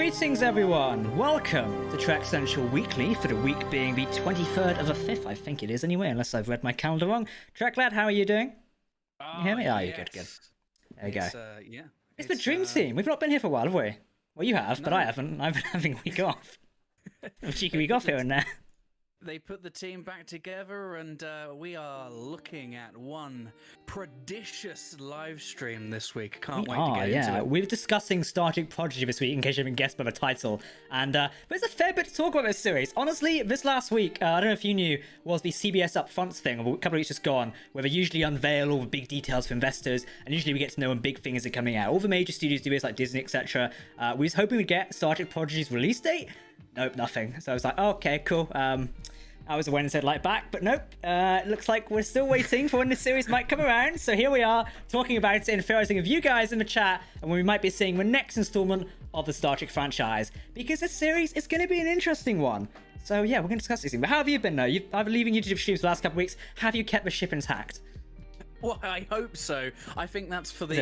Greetings everyone! Welcome to Trek Central Weekly for the week being the 23rd of the 5th, I think it is anyway, unless I've read my calendar wrong. Trek lad, how are you doing? You hear me? Oh, you're good. There you go. Yeah. It's the dream team. We've not been here for a while, have we? Well, you have, but I haven't. I've been having a week off. A cheeky week off here and there. They put the team back together, and we are looking at one prodigious live stream this week. Can't wait to get into it. We're discussing Star Trek Prodigy this week, in case you haven't guessed by the title. And but there's a fair bit to talk about this series. Honestly, this last week, I don't know if you knew, was the CBS Upfronts thing, a couple of weeks just gone, where they usually unveil all the big details for investors, and usually we get to know when big things are coming out. All the major studios do this, like Disney, etc. We was hoping we'd get Star Trek Prodigy's release date. Nope, nothing. So I was like, oh, okay, cool. I was aware and said like back, but nope. It looks like we're still waiting for when this series might come around. So here we are talking about it and theorizing with you guys in the chat, and when we might be seeing the next installment of the Star Trek franchise, because this series is going to be an interesting one. So yeah, we're going to discuss this thing. But how have you been though? I've been leaving YouTube streams the last couple of weeks. Have you kept the ship intact? Well, I hope so. I think that's for the.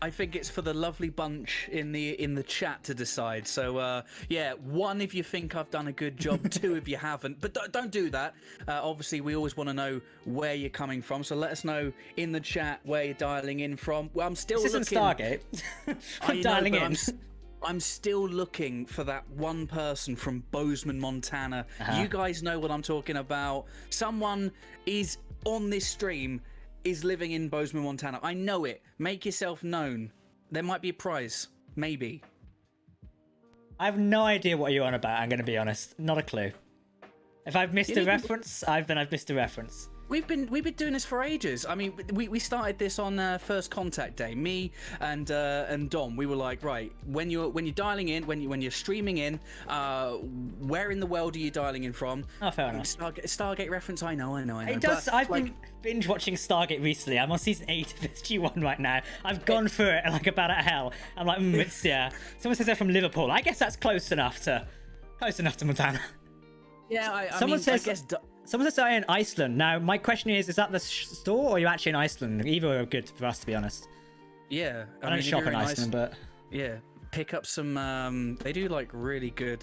I think it's for the lovely bunch in the chat to decide. So yeah, one, if you think I've done a good job, two, if you haven't. But don't do that. Obviously, we always want to know where you're coming from. So let us know in the chat where you're dialing in from. Well, I'm still looking. This isn't Stargate. I'm dialing in. I'm still looking for that one person from Bozeman, Montana. You guys know what I'm talking about. Someone is on this stream is living in Bozeman, Montana. I know it. Make yourself known. There might be a prize. Maybe. I have no idea what you're on about, I'm going to be honest. Not a clue. If I've missed a reference, I've missed a reference. We've been doing this for ages. I mean, we started this on First Contact Day. Me and Dom, we were like, right, when you're dialing in, when you're streaming in, where in the world are you dialing in from? Oh, fair enough. Stargate reference. I know. It does. I've been binge watching Stargate recently. I'm on season 8 of SG1 right now. I've gone through it like a bat out of hell. I'm like, it's yeah. Someone says they're from Liverpool. I guess that's close enough to Montana. Yeah, I Someone mean, says. I guess Someone says they're in Iceland. Now, my question is that the store or are you actually in Iceland? Either are good for us, to be honest. Yeah. I don't shop in Iceland, but... Yeah. Pick up some, they do like really good,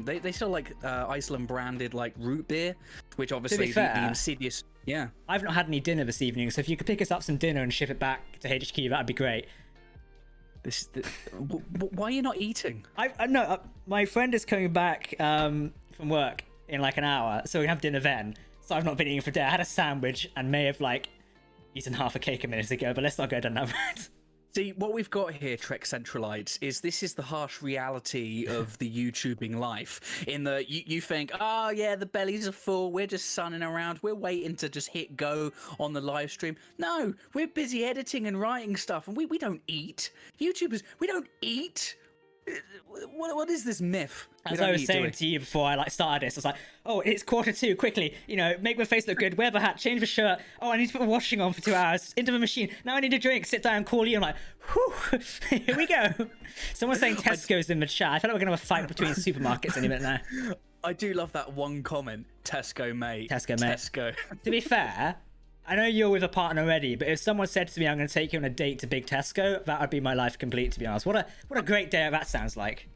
they sell like Iceland branded like root beer, which obviously the insidious... Yeah. I've not had any dinner this evening, so if you could pick us up some dinner and ship it back to HQ, that'd be great. Why are you not eating? No, my friend is coming back from work in like an hour, so we can have dinner then. So I've not been eating for dinner. I had a sandwich and may have like eaten half a cake a minute ago, but let's not go down that route. See, what we've got here, Trek Centralites, is this is the harsh reality of the YouTubing life. In the you think, oh yeah, the bellies are full, we're just sunning around, we're waiting to just hit go on the live stream. No, we're busy editing and writing stuff, and we don't eat. YouTubers, we don't eat. What is this myth? As I was saying to you before I started this, I was like, oh, it's 2:45, quickly, make my face look good, wear the hat, change the shirt, oh, I need to put the washing on for 2 hours, into the machine, now I need a drink, sit down, call you, I'm like, whew, here we go. Someone's saying Tesco's in the chat. I feel like we're going to have a fight between supermarkets any minute now. I do love that one comment, Tesco, mate. Tesco, mate. Tesco. To be fair, I know you're with a partner already, but if someone said to me, I'm going to take you on a date to Big Tesco, that would be my life complete, to be honest. What a great day that sounds like.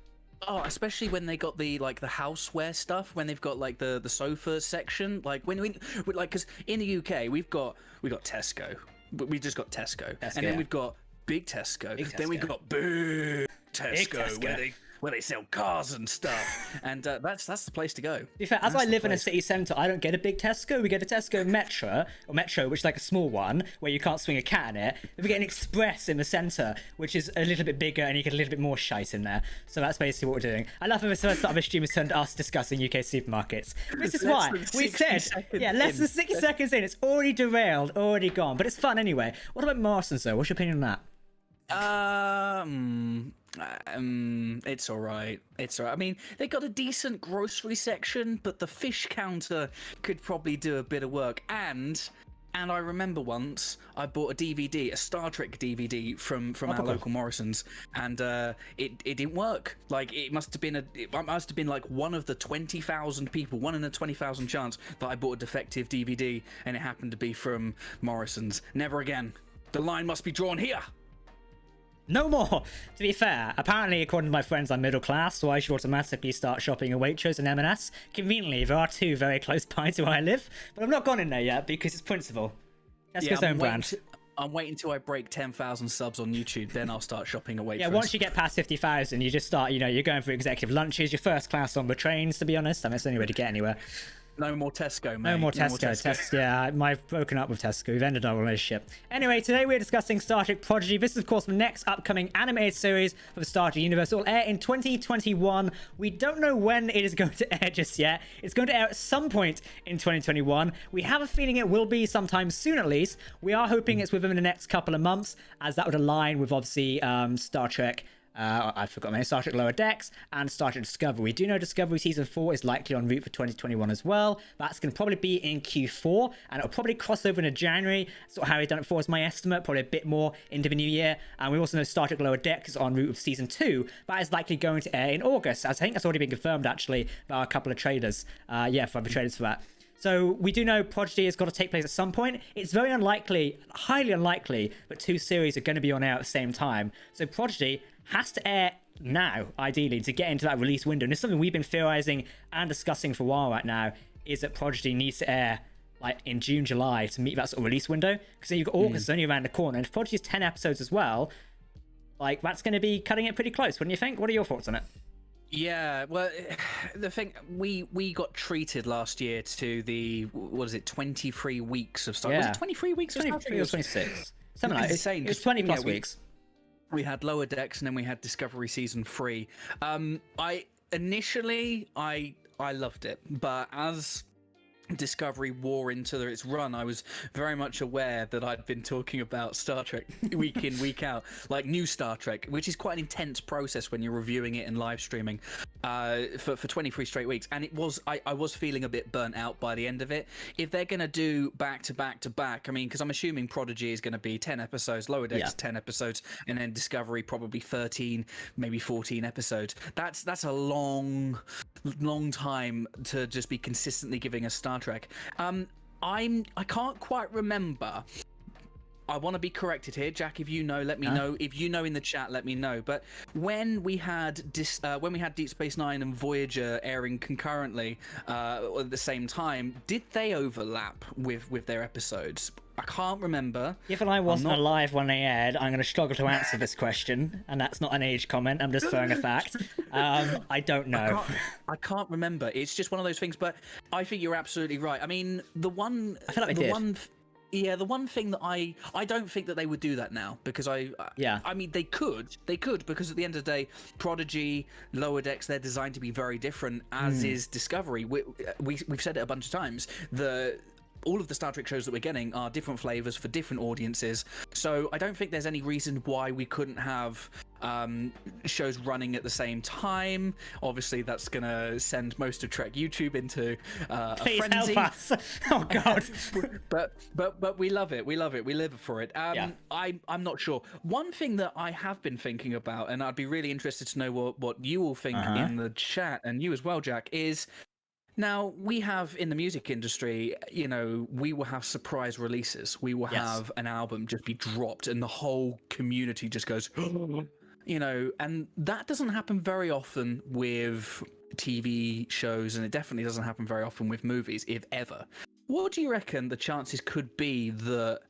Oh, especially when they got the houseware stuff, when they've got like the sofa section, like because in the UK we've got Tesco, but we just got Tesco, and then we've got Big Tesco, then we've got Big Tesco, where they sell cars and stuff, and that's the place to go. To be fair, as I live in a city centre, I don't get a big Tesco. We get a Tesco Metro, which is like a small one where you can't swing a cat in it. Then we get an Express in the centre, which is a little bit bigger and you get a little bit more shite in there. So that's basically what we're doing. I love how the first start of the stream has turned to us discussing UK supermarkets. This is why we said, less than 60 seconds in, it's already derailed, already gone. But it's fun anyway. What about Morrison's though? What's your opinion on that? It's all right. I mean, they got a decent grocery section, but the fish counter could probably do a bit of work. And I remember once I bought a DVD, a Star Trek DVD from our local Morrison's, and it didn't work. Like it must have been like one of the 20,000 people, 1 in a 20,000 chance that I bought a defective DVD, and it happened to be from Morrison's. Never again. The line must be drawn here. No more! To be fair, apparently according to my friends I'm middle class, so I should automatically start shopping at Waitrose and M&S. Conveniently, there are two very close by to where I live, but I've not gone in there yet because it's principle. Tesco's own brand. I'm waiting till I break 10,000 subs on YouTube, then I'll start shopping at Waitrose. Yeah, once you get past 50,000, you just start, you're going for executive lunches, you're first class on the trains, to be honest. I mean, it's the only way to get anywhere. No more Tesco, mate. No more Tesco. Yeah, I've broken up with Tesco. We've ended our relationship. Anyway, today we're discussing Star Trek Prodigy. This is, of course, the next upcoming animated series for the Star Trek universe. It will air in 2021. We don't know when it is going to air just yet. It's going to air at some point in 2021. We have a feeling it will be sometime soon, at least. We are hoping it's within the next couple of months, as that would align with, obviously, Star Trek. I forgot my name, Star Trek Lower Decks and Star Trek Discovery. We do know Discovery Season 4 is likely en route for 2021 as well. That's going to probably be in Q4, and it'll probably cross over into January. Sort of how we've done it before is my estimate, probably a bit more into the new year. And we also know Star Trek Lower Decks is en route with Season 2. That is likely going to air in August, as I think that's already been confirmed, actually. There are a couple of trailers, for the trailers for that. So we do know Prodigy has got to take place at some point. It's very unlikely, highly unlikely, that two series are going to be on air at the same time. So Prodigy has to air now, ideally, to get into that release window. And it's something we've been theorizing and discussing for a while right now, is that Prodigy needs to air like in June, July to meet that sort of release window. Because then you've got August only around the corner. And if Prodigy's 10 episodes as well, like that's going to be cutting it pretty close, wouldn't you think? What are your thoughts on it? Yeah, well, the thing, we got treated last year to the, 23 weeks of Star Trek. Yeah. Was it 23 weeks? 23 or 26. Something like that. It was 20 plus weeks. We had Lower Decks and then we had Discovery Season 3. I loved it, but as Discovery wore into its run, I was very much aware that I'd been talking about Star Trek week in, week out, like new Star Trek, which is quite an intense process when you're reviewing it and live streaming for 23 straight weeks. And it was, I was feeling a bit burnt out by the end of it. If they're going to do back to back to back, I mean, because I'm assuming Prodigy is going to be 10 episodes, Lower Decks 10 episodes, and then Discovery probably 13, maybe 14 episodes. That's a long time to just be consistently giving us Star Trek. I can't quite remember. I want to be corrected here, Jack. If you know, let me know. If you know in the chat, let me know. But when we had Deep Space Nine and Voyager airing concurrently at the same time, did they overlap with their episodes? I can't remember. Given I wasn't alive when they aired, I'm going to struggle to answer this question, and that's not an age comment. I'm just throwing a fact. I don't know. I can't remember. It's just one of those things. But I think you're absolutely right. I mean, I feel like the one thing that I don't think that they would do that now, because I mean they could because at the end of the day, Prodigy, Lower Decks, they're designed to be very different, as is Discovery. We've said it a bunch of times. All of the Star Trek shows that we're getting are different flavors for different audiences, so I don't think there's any reason why we couldn't have shows running at the same time. Obviously, that's gonna send most of Trek YouTube into a frenzy. Help us. Oh God! but we love it. We love it. We live for it. I'm not sure. One thing that I have been thinking about, and I'd be really interested to know what you all think in the chat, and you as well, Jack, is. Now, we have in the music industry, we will have surprise releases. We will have an album just be dropped and the whole community just goes, and that doesn't happen very often with TV shows, and it definitely doesn't happen very often with movies, if ever. What do you reckon the chances could be that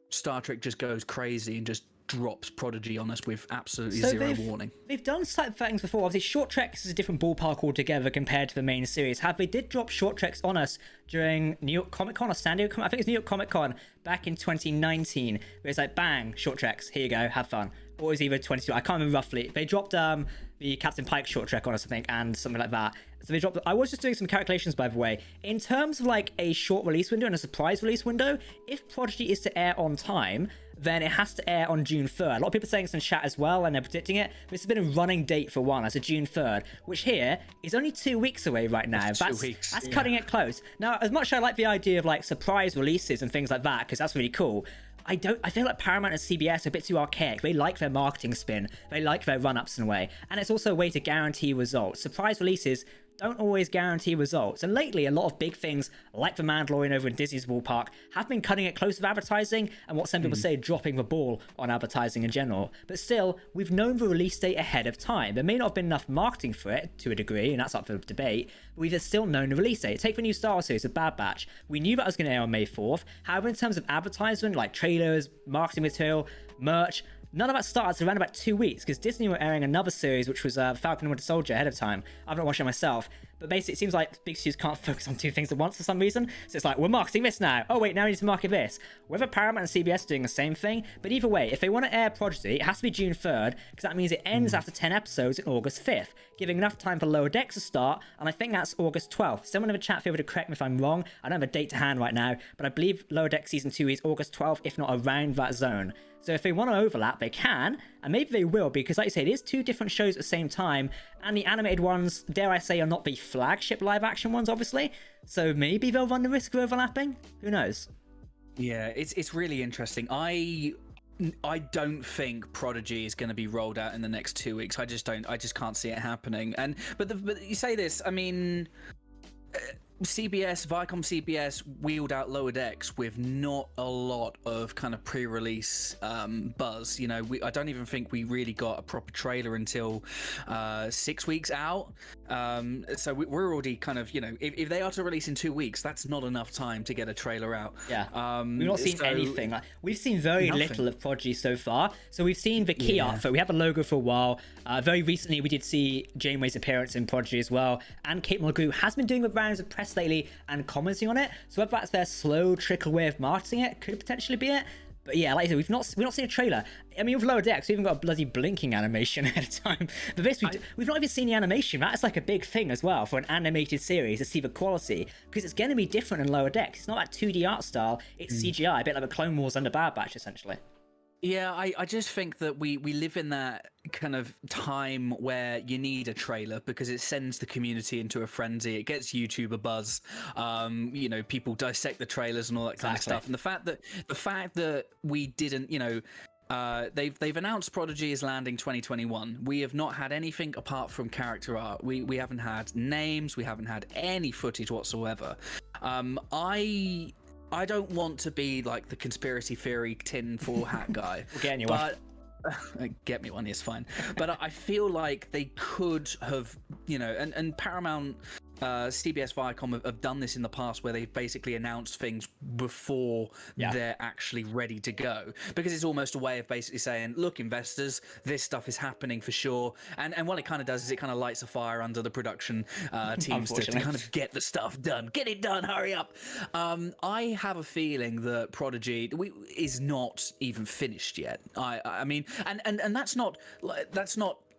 Star Trek just goes crazy and just drops Prodigy on us with absolutely zero warning? They've done slight things before. Obviously, short treks is a different ballpark altogether compared to the main series. They did drop short treks on us during New York Comic Con or San Diego? I think it's New York Comic Con back in 2019. Where it's like, bang, short treks, here you go, have fun. Or it was either 22. I can't remember roughly. They dropped the Captain Pike short trek on us, I think, and something like that. So they dropped. I was just doing some calculations, by the way. In terms of like a short release window and a surprise release window, if Prodigy is to air on time, then it has to air on June 3rd. A lot of people are saying this in chat as well, and they're predicting it. This has been a running date for one, as a June 3rd, which here is only 2 weeks away right now. That's cutting it close. Now, as much as I like the idea of like surprise releases and things like that, because that's really cool, I feel like Paramount and CBS are a bit too archaic. They like their marketing spin. They like their run-ups in a way. And it's also a way to guarantee results. Surprise releases don't always guarantee results. And lately, a lot of big things like The Mandalorian over in Disney's ballpark have been cutting it close with advertising and what some people say dropping the ball on advertising in general. But still, we've known the release date ahead of time. There may not have been enough marketing for it to a degree, and that's up for debate, but we've still known the release date. Take the new Star Wars series, The Bad Batch. We knew that was going to air on May 4th. However, in terms of advertisement, like trailers, marketing material, merch, none of that started around about 2 weeks because Disney were airing another series, which was Falcon and Winter Soldier, ahead of time. I've not watched it myself, but basically it seems like big studios can't focus on two things at once for some reason. So it's like, we're marketing this now. Oh wait, now we need to market this. Whether Paramount and CBS are doing the same thing, but either way, if they want to air Prodigy, it has to be June 3rd because that means it ends after 10 episodes on August 5th, giving enough time for Lower Decks to start, and I think that's August 12th. Someone in the chat feel free to correct me if I'm wrong. I don't have a date to hand right now, but I believe Lower Decks Season 2 is August 12th, if not around that zone. So if they want to overlap, they can, and maybe they will, because like you say, it is two different shows at the same time, and the animated ones, dare I say, are not the flagship live-action ones, obviously, so maybe they'll run the risk of overlapping? Who knows? Yeah, it's really interesting. I don't think Prodigy is going to be rolled out in the next 2 weeks. I just can't see it happening. But you say this, I mean, Viacom CBS wheeled out Lower Decks with not a lot of kind of pre-release buzz. You know, I don't even think we really got a proper trailer until 6 weeks out. So we're already kind of, you know, if they are to release in 2 weeks, that's not enough time to get a trailer out. Yeah, we've not seen anything. Like, we've seen very little of Prodigy so far. So we've seen the key art for it. We have a logo for a while. Very recently, we did see Janeway's appearance in Prodigy as well. And Kate Mulgrew has been doing the rounds of press lately and commenting on it. So whether that's their slow trickle way of marketing it, could potentially be it. But yeah, like I said, we've not seen a trailer. I mean, with Lower Decks, we even got a bloody blinking animation ahead of time. But this, we've not even seen the animation. That's like a big thing as well for an animated series to see the quality, because it's going to be different in Lower Decks. It's not that 2D art style. It's CGI, a bit like the Clone Wars under Bad Batch, essentially. Yeah, I just think that we live in that kind of time where you need a trailer because it sends the community into a frenzy. It gets YouTube a buzz. You know, people dissect the trailers and all that kind of stuff. And the fact that we didn't, you know, they've announced Prodigy is landing 2021. We have not had anything apart from character art. We haven't had names. We haven't had any footage whatsoever. I don't want to be like the conspiracy theory tinfoil hat guy. We'll get you one. Get me one, it's fine. But I feel like they could have, you know, and Paramount, CBS Viacom have done this in the past where they've basically announced things before they're actually ready to go, because it's almost a way of basically saying, look, investors, this stuff is happening for sure. And what it kind of does is it kind of lights a fire under the production teams to kind of get the stuff done. Get it done, hurry up. I have a feeling that Prodigy is not even finished yet. I mean, and that's not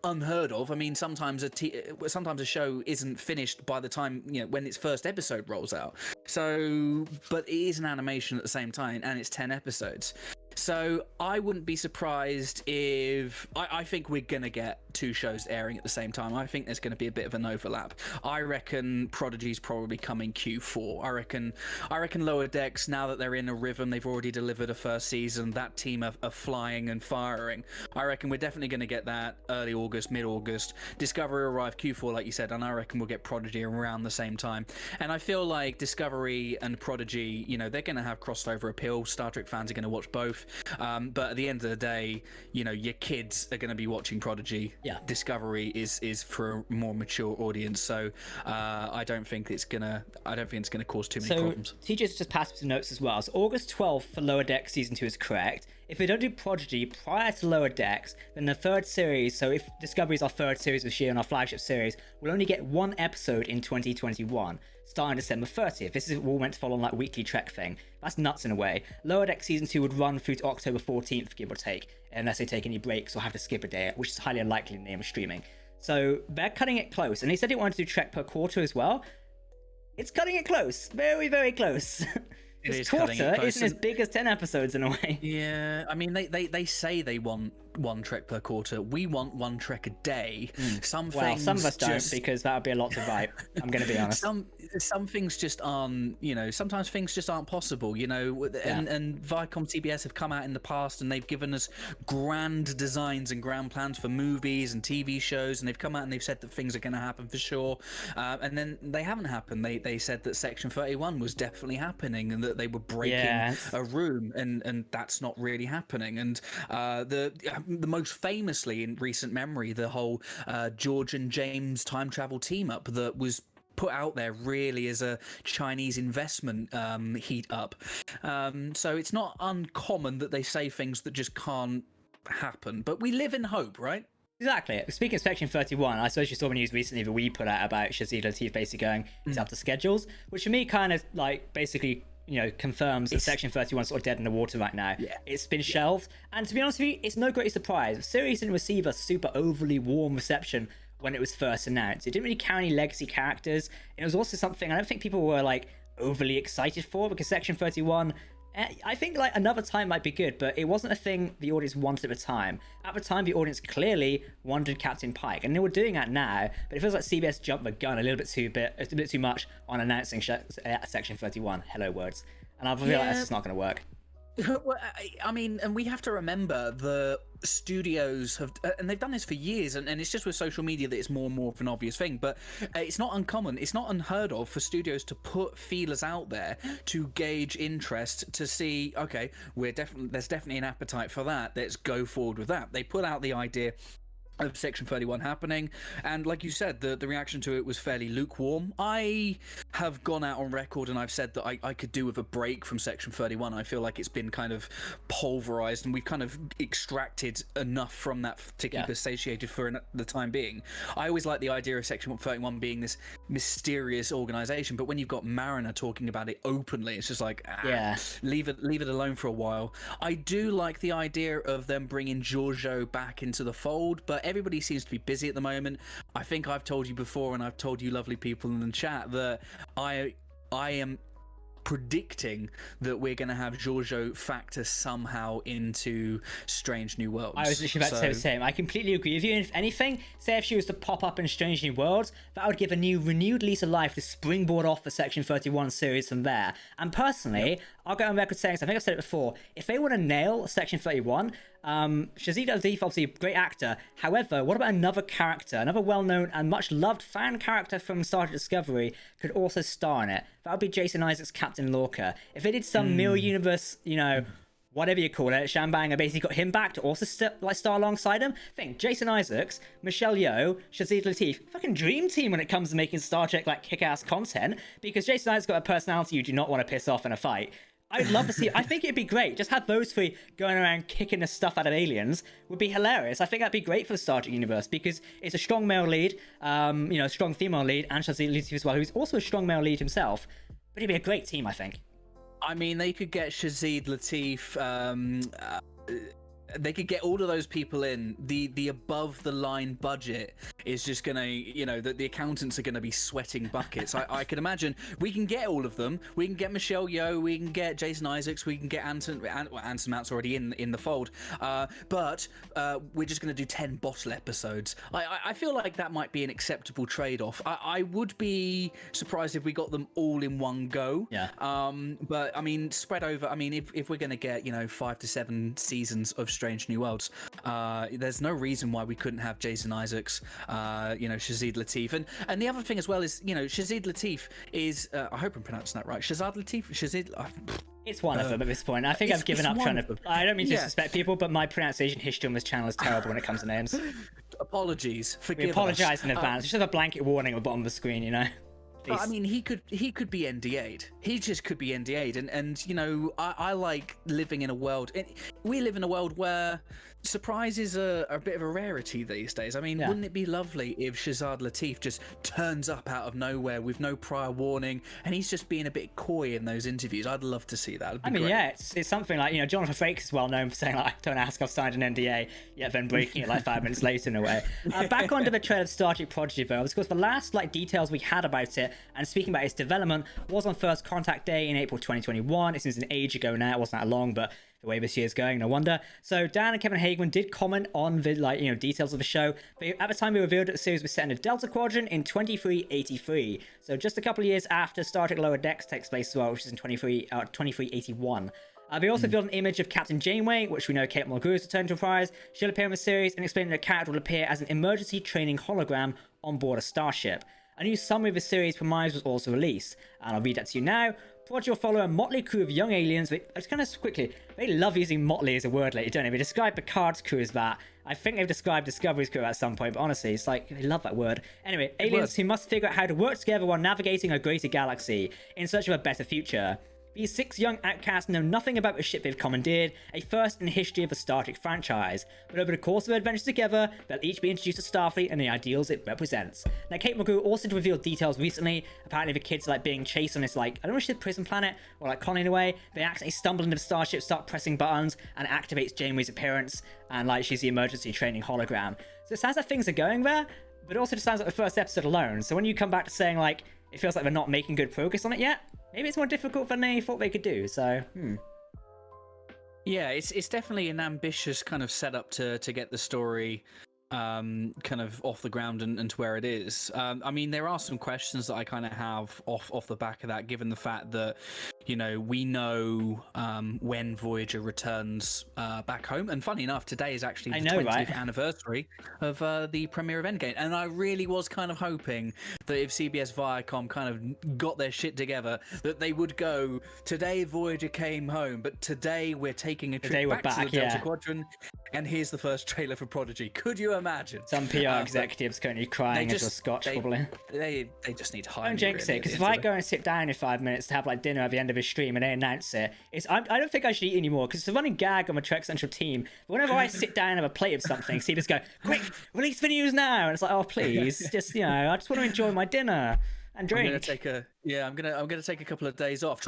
unheard of. I mean, sometimes a show isn't finished by the time, you know, when its first episode rolls out. So, but it is an animation at the same time, and it's 10 episodes. So I wouldn't be surprised if I think we're gonna get two shows airing at the same time. I think there's going to be a bit of an overlap. I reckon Prodigy's probably coming Q4. I reckon Lower Decks, now that they're in a rhythm, they've already delivered a first season, that team are flying and firing. I reckon we're definitely going to get that early August, mid-August. Discovery arrive Q4, like you said, and I reckon we'll get Prodigy around the same time. And I feel like Discovery and Prodigy, you know, they're going to have crossover appeal. Star Trek fans are going to watch both. But at the end of the day, you know, your kids are going to be watching Prodigy. Yeah. Discovery is for a more mature audience, so I don't think it's gonna cause too many problems. TJ's just passed some notes as well. So August 12th for Lower Decks season 2 is correct. If we don't do Prodigy prior to Lower Decks, then the third series, so if Discovery is our third series this year and our flagship series, we'll only get one episode in 2021, starting December 30th. This is all meant to follow on that weekly Trek thing. That's nuts in a way. Lower Decks season 2 would run through to October 14th, give or take, unless they take any breaks or have to skip a day, which is highly unlikely in the name of streaming. So they're cutting it close, and they said they wanted to do Trek per quarter as well. It's cutting it close, very, very close. This quarter isn't as big as 10 episodes in a way. Yeah, I mean, they say they want one Trek per quarter. We want one Trek a day. Some Well, things some of us don't, just, because that would be a lot to write. I'm going to be honest. some things just aren't, sometimes things just aren't possible, and Viacom CBS have come out in the past and they've given us grand designs and grand plans for movies and TV shows, and they've come out and they've said that things are going to happen for sure, and then they haven't happened. They said that Section 31 was definitely happening and that they were breaking a room, and that's not really happening. And the most famously in recent memory, the whole George and James time travel team up that was put out there really as a Chinese investment heat up. So it's not uncommon that they say things that just can't happen, but we live in hope, right? Exactly. Speaking of Section 31, I suppose you saw the news recently that we put out about Shazid Latif basically going, he's up to schedules, which for me kind of like basically, confirms that Section 31 is sort of dead in the water right now. Yeah. It's been shelved. And to be honest with you, it's no great surprise. The series didn't receive a super overly warm reception when it was first announced. It didn't really carry any legacy characters. And it was also something I don't think people were like overly excited for, because Section 31, I think like another time might be good, but it wasn't a thing the audience wanted at the time. At the time, the audience clearly wanted Captain Pike, and they were doing that now, but it feels like CBS jumped the gun a bit too much on announcing Section 31. Hello, words. And I feel like that's just not going to work. Well, I mean, and we have to remember the studios have, and they've done this for years, and it's just with social media that it's more and more of an obvious thing, but it's not uncommon, it's not unheard of for studios to put feelers out there to gauge interest, to see, okay, there's definitely an appetite for that, let's go forward with that. They put out the idea of Section 31 happening, and like you said, the reaction to it was fairly lukewarm. I have gone out on record and I've said that I could do with a break from Section 31. I feel like it's been kind of pulverized and we've kind of extracted enough from that to keep us satiated for the time being. I always like the idea of Section 31 being this mysterious organization, but when you've got Mariner talking about it openly, it's just like, leave it alone for a while. I do like the idea of them bringing Giorgio back into the fold, but everybody seems to be busy at the moment. I think I've told you before, and I've told you lovely people in the chat, that I am predicting that we're going to have Giorgio factor somehow into Strange New Worlds. I was literally about to say the same. I completely agree with you. And if anything, say if she was to pop up in Strange New Worlds, that would give a new renewed lease of life to springboard off the Section 31 series from there. And personally, I'll go on record saying, I think I've said it before, if they want to nail Section 31, Shazid Latif, obviously a great actor. However, what about another character, another well-known and much-loved fan character from Star Trek Discovery could also star in it? That would be Jason Isaacs' Captain Lorca. If they did some mirror universe, whatever you call it, shambang, and basically got him back to also star alongside him. Think Jason Isaacs, Michelle Yeoh, Shazid Latif, fucking dream team when it comes to making Star Trek like kick-ass content. Because Jason Isaacs got a personality you do not want to piss off in a fight. I'd love to see. I think it'd be great. Just have those three going around kicking the stuff out of aliens would be hilarious. I think that'd be great for the Star Trek universe because it's a strong male lead, a strong female lead, and Shazid Latif as well, who's also a strong male lead himself. But it'd be a great team, I think. I mean, they could get Shazid Latif. They could get all of those people in. The above the line budget is just gonna, the accountants are gonna be sweating buckets. I can imagine we can get all of them. We can get Michelle Yeoh, we can get Jason Isaacs, we can get Anson Mount's already in the fold. But we're just gonna do 10 bottle episodes. I feel like that might be an acceptable trade-off. I would be surprised if we got them all in one go. Yeah. But I mean, spread over. I mean, if we're gonna get 5 to 7 seasons of Strange New Worlds, there's no reason why we couldn't have Jason Isaacs, Shazid Latif, and the other thing as well is, Shazid Latif is, I hope I'm pronouncing that right, Shazad Latif, Shazid. It's one of them at this point. I think I've given up trying to. I don't mean to disrespect people, but my pronunciation history on this channel is terrible when it comes to names. Apologies, forgive us. We apologise in advance. Just have a blanket warning at the bottom of the screen, I mean, he could be NDA'd. He just could be NDA'd, and I like living in a world. We live in a world where surprises are a bit of a rarity these days. I mean, wouldn't it be lovely if Shazad Latif just turns up out of nowhere with no prior warning, and he's just being a bit coy in those interviews? I'd love to see that. I mean, great. It's something like Jonathan Frakes is well known for saying like, "Don't ask, I've signed an NDA," yet then breaking it like 5 minutes later in a way. Back onto the trailer of Star Trek Prodigy, though, of course, the last details we had about it and speaking about its development was on First Contact Day in April 2021. It seems an age ago now. It wasn't that long, but the way this year's going. No wonder. So Dan and Kevin Hageman did comment on the details of the show. But at the time, we revealed that the series was set in a Delta Quadrant in 2383. So just a couple of years after Star Trek Lower Decks takes place as well, which is in 2381. They also revealed an image of Kathryn Janeway, which we know Kate Mulgrew has returned to reprise. She'll appear in the series and explain that the character will appear as an emergency training hologram on board a starship. A new summary of the series premise was also released, and I'll read that to you now. Prodigy will follow a motley crew of young aliens. Just kind of quickly, they love using motley as a word lately, don't they? They describe Picard's crew as that. I think they've described Discovery's crew at some point, but honestly, it's like, they love that word. Anyway, aliens who must figure out how to work together while navigating a greater galaxy in search of a better future. These 6 young outcasts know nothing about the ship they've commandeered, a first in the history of the Star Trek franchise. But over the course of their adventures together, they'll each be introduced to Starfleet and the ideals it represents. Now, Kate Mulgrew also revealed details recently. Apparently, the kids are being chased on this, I don't know if it's prison planet, or conning away. They accidentally stumble into the starship, start pressing buttons, and activates Janeway's appearance, and she's the emergency training hologram. So it sounds like things are going there, but it also just sounds like the first episode alone. So when you come back to saying, it feels like they're not making good progress on it yet, maybe it's more difficult than they thought they could do, so, Yeah, it's definitely an ambitious kind of setup to get the story kind of off the ground and to where it is. I mean, there are some questions that I kind of have off the back of that, given the fact that, we know when Voyager returns back home. And funny enough, today is actually the 20th anniversary of the premiere of Endgame. And I really was kind of hoping that if CBS Viacom kind of got their shit together, that they would go, today Voyager came home, but today we're taking a trip back to the Delta Quadrant, and here's the first trailer for Prodigy. Could you imagine? Some PR executives currently crying into a scotch, probably. They just need time. Don't jinx it, because if I go and sit down in 5 minutes to have dinner at the end of a stream and they announce it, I don't think I should eat anymore, because it's a running gag on the Trek Central team. But whenever I sit down and have a plate of something, see this go, quick, release the news now, and it's like, oh please, just I just want to enjoy my dinner and drink. I'm gonna take a couple of days off.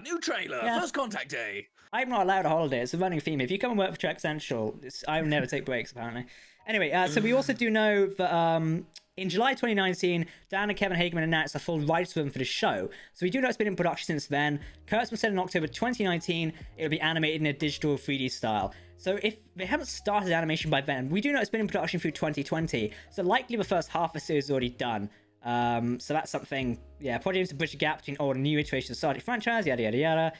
New trailer, First Contact Day. I'm not allowed a holiday. It's a running theme. If you come and work for Trek Central, I will never take breaks, apparently. Anyway, so we also do know that in July 2019, Dan and Kevin Hageman announced a full writer's room for the show. So we do know it's been in production since then. Kurtzman said in October 2019 it'll be animated in a digital 3D style. So if they haven't started animation by then, we do know it's been in production through 2020. So likely the first half of the series is already done. So that's something, Prodigy aims to bridge the gap between old and new iterations of the Star Trek franchise, yada yada yada.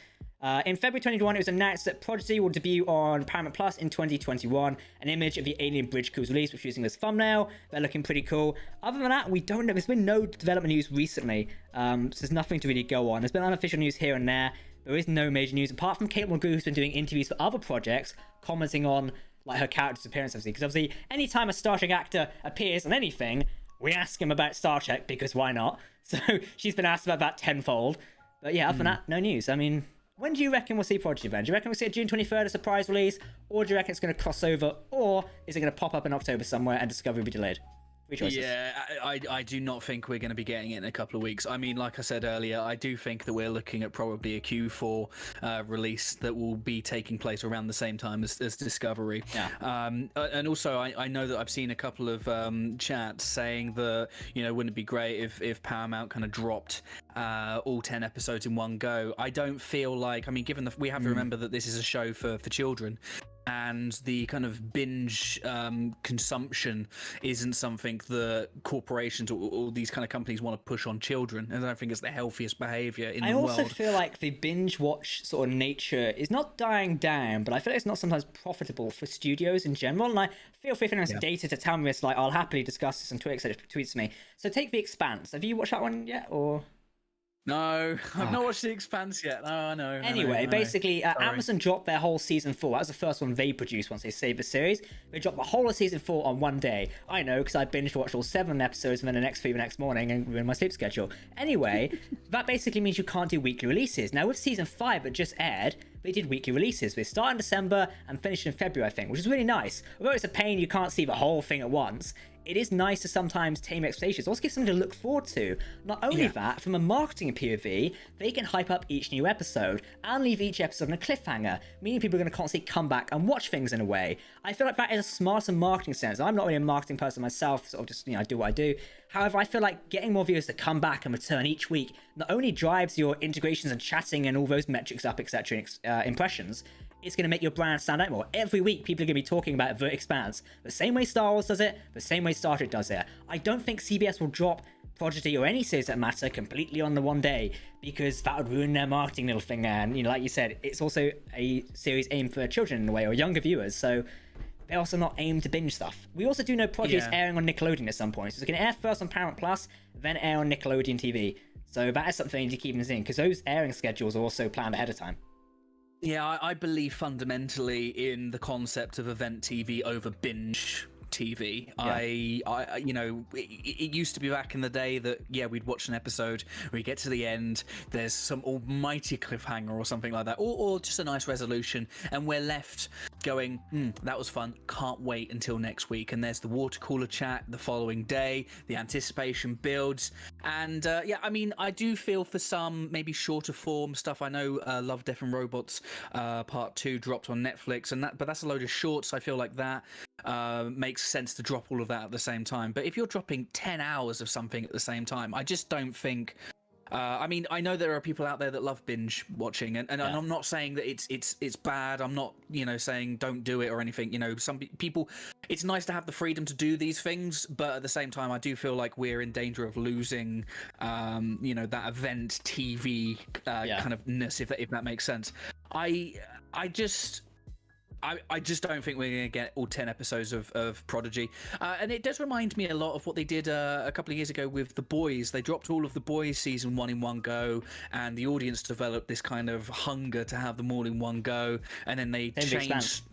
In February 2021, it was announced that Prodigy will debut on Paramount Plus in 2021. An image of the alien bridge crew was released, which using this thumbnail. They're looking pretty cool. Other than that, we don't know. There's been no development news recently, so there's nothing to really go on. There's been unofficial news here and there. There is no major news, apart from Kate Mulgrew, who's been doing interviews for other projects, commenting on her character's appearance, obviously. Because obviously, anytime a Star Trek actor appears on anything, we ask him about Star Trek, because why not? So she's been asked about that tenfold. But yeah, other than that, no news. I mean, when do you reckon we'll see Prodigy then? Do you reckon we'll see a June 23rd, a surprise release? Or do you reckon it's going to cross over? Or is it going to pop up in October somewhere and Discovery will be delayed? Yeah, I do not think we're going to be getting it in a couple of weeks. I mean, like I said earlier, I do think that we're looking at probably a Q4 release that will be taking place around the same time as Discovery. Yeah. And also, I know that I've seen a couple of chats saying that, wouldn't it be great if Paramount kind of dropped all 10 episodes in one go. I don't feel like, given that we have to remember that this is a show for children, and the kind of binge consumption isn't something that corporations or these kind of companies want to push on children. And I don't think it's the healthiest behavior in the world. I also feel like the binge watch sort of nature is not dying down, but I feel like it's not sometimes profitable for studios in general. And I feel free if anyone has data to tell me this, I'll happily discuss this on Twitter, so tweets me. So take The Expanse. Have you watched that one yet, or...? No, I've not watched The Expanse yet. No, I know. Anyway, basically, Amazon dropped their whole season 4. That was the first one they produced once they saved the series. They dropped the whole of season 4 on one day. I know, because I binge watched all 7 episodes and then the next 3 the next morning and ruined my sleep schedule. Anyway, that basically means you can't do weekly releases. Now, with season 5 that just aired, they did weekly releases. They start in December and finished in February, I think, which is really nice. Although it's a pain you can't see the whole thing at once, it is nice to sometimes tame expectations. It also gives something to look forward to. Not only that, from a marketing POV, they can hype up each new episode and leave each episode on a cliffhanger, meaning people are going to constantly come back and watch things in a way. I feel like that is a smarter marketing sense. I'm not really a marketing person myself, sort of just, I do what I do. However, I feel like getting more viewers to come back and return each week not only drives your integrations and chatting and all those metrics up, etc., impressions, it's going to make your brand stand out more. Every week, people are going to be talking about The Expanse. The same way Star Wars does it, the same way Star Trek does it. I don't think CBS will drop Prodigy or any series that matter completely on the one day, because that would ruin their marketing little thing. And, you know, like you said, it's also a series aimed for children in a way, or younger viewers. So they're also not aimed to binge stuff. We also do know Prodigy is airing on Nickelodeon at some point. So it's going to air first on Paramount Plus, then air on Nickelodeon TV. So that is something to keep in, because those airing schedules are also planned ahead of time. Yeah, I believe fundamentally in the concept of event TV over binge TV. Yeah. I you know, it used to be back in the day that, yeah, we'd watch an episode, we get to the end, there's some almighty cliffhanger or something like that, or just a nice resolution, and we're left going, that was fun, can't wait until next week. And there's the water cooler chat the following day, the anticipation builds, and yeah, I mean, I do feel for some maybe shorter form stuff. I know Love, Death and Robots Part 2 dropped on Netflix, and but that's a load of shorts. I feel like that makes sense to drop all of that at the same time. But if you're dropping 10 hours of something at the same time, I just don't think I mean, I know there are people out there that love binge watching, and I'm not saying that it's bad. I'm not, you know, saying don't do it or anything. You know, some people, it's nice to have the freedom to do these things, but at the same time, I do feel like we're in danger of losing, you know, that event TV kind of ness, if that makes sense. I just don't think we're going to get all 10 episodes of Prodigy. And it does remind me a lot of what they did a couple of years ago with The Boys. They dropped all of The Boys season 1 in one go, and the audience developed this kind of hunger to have them all in one go. And then they changed...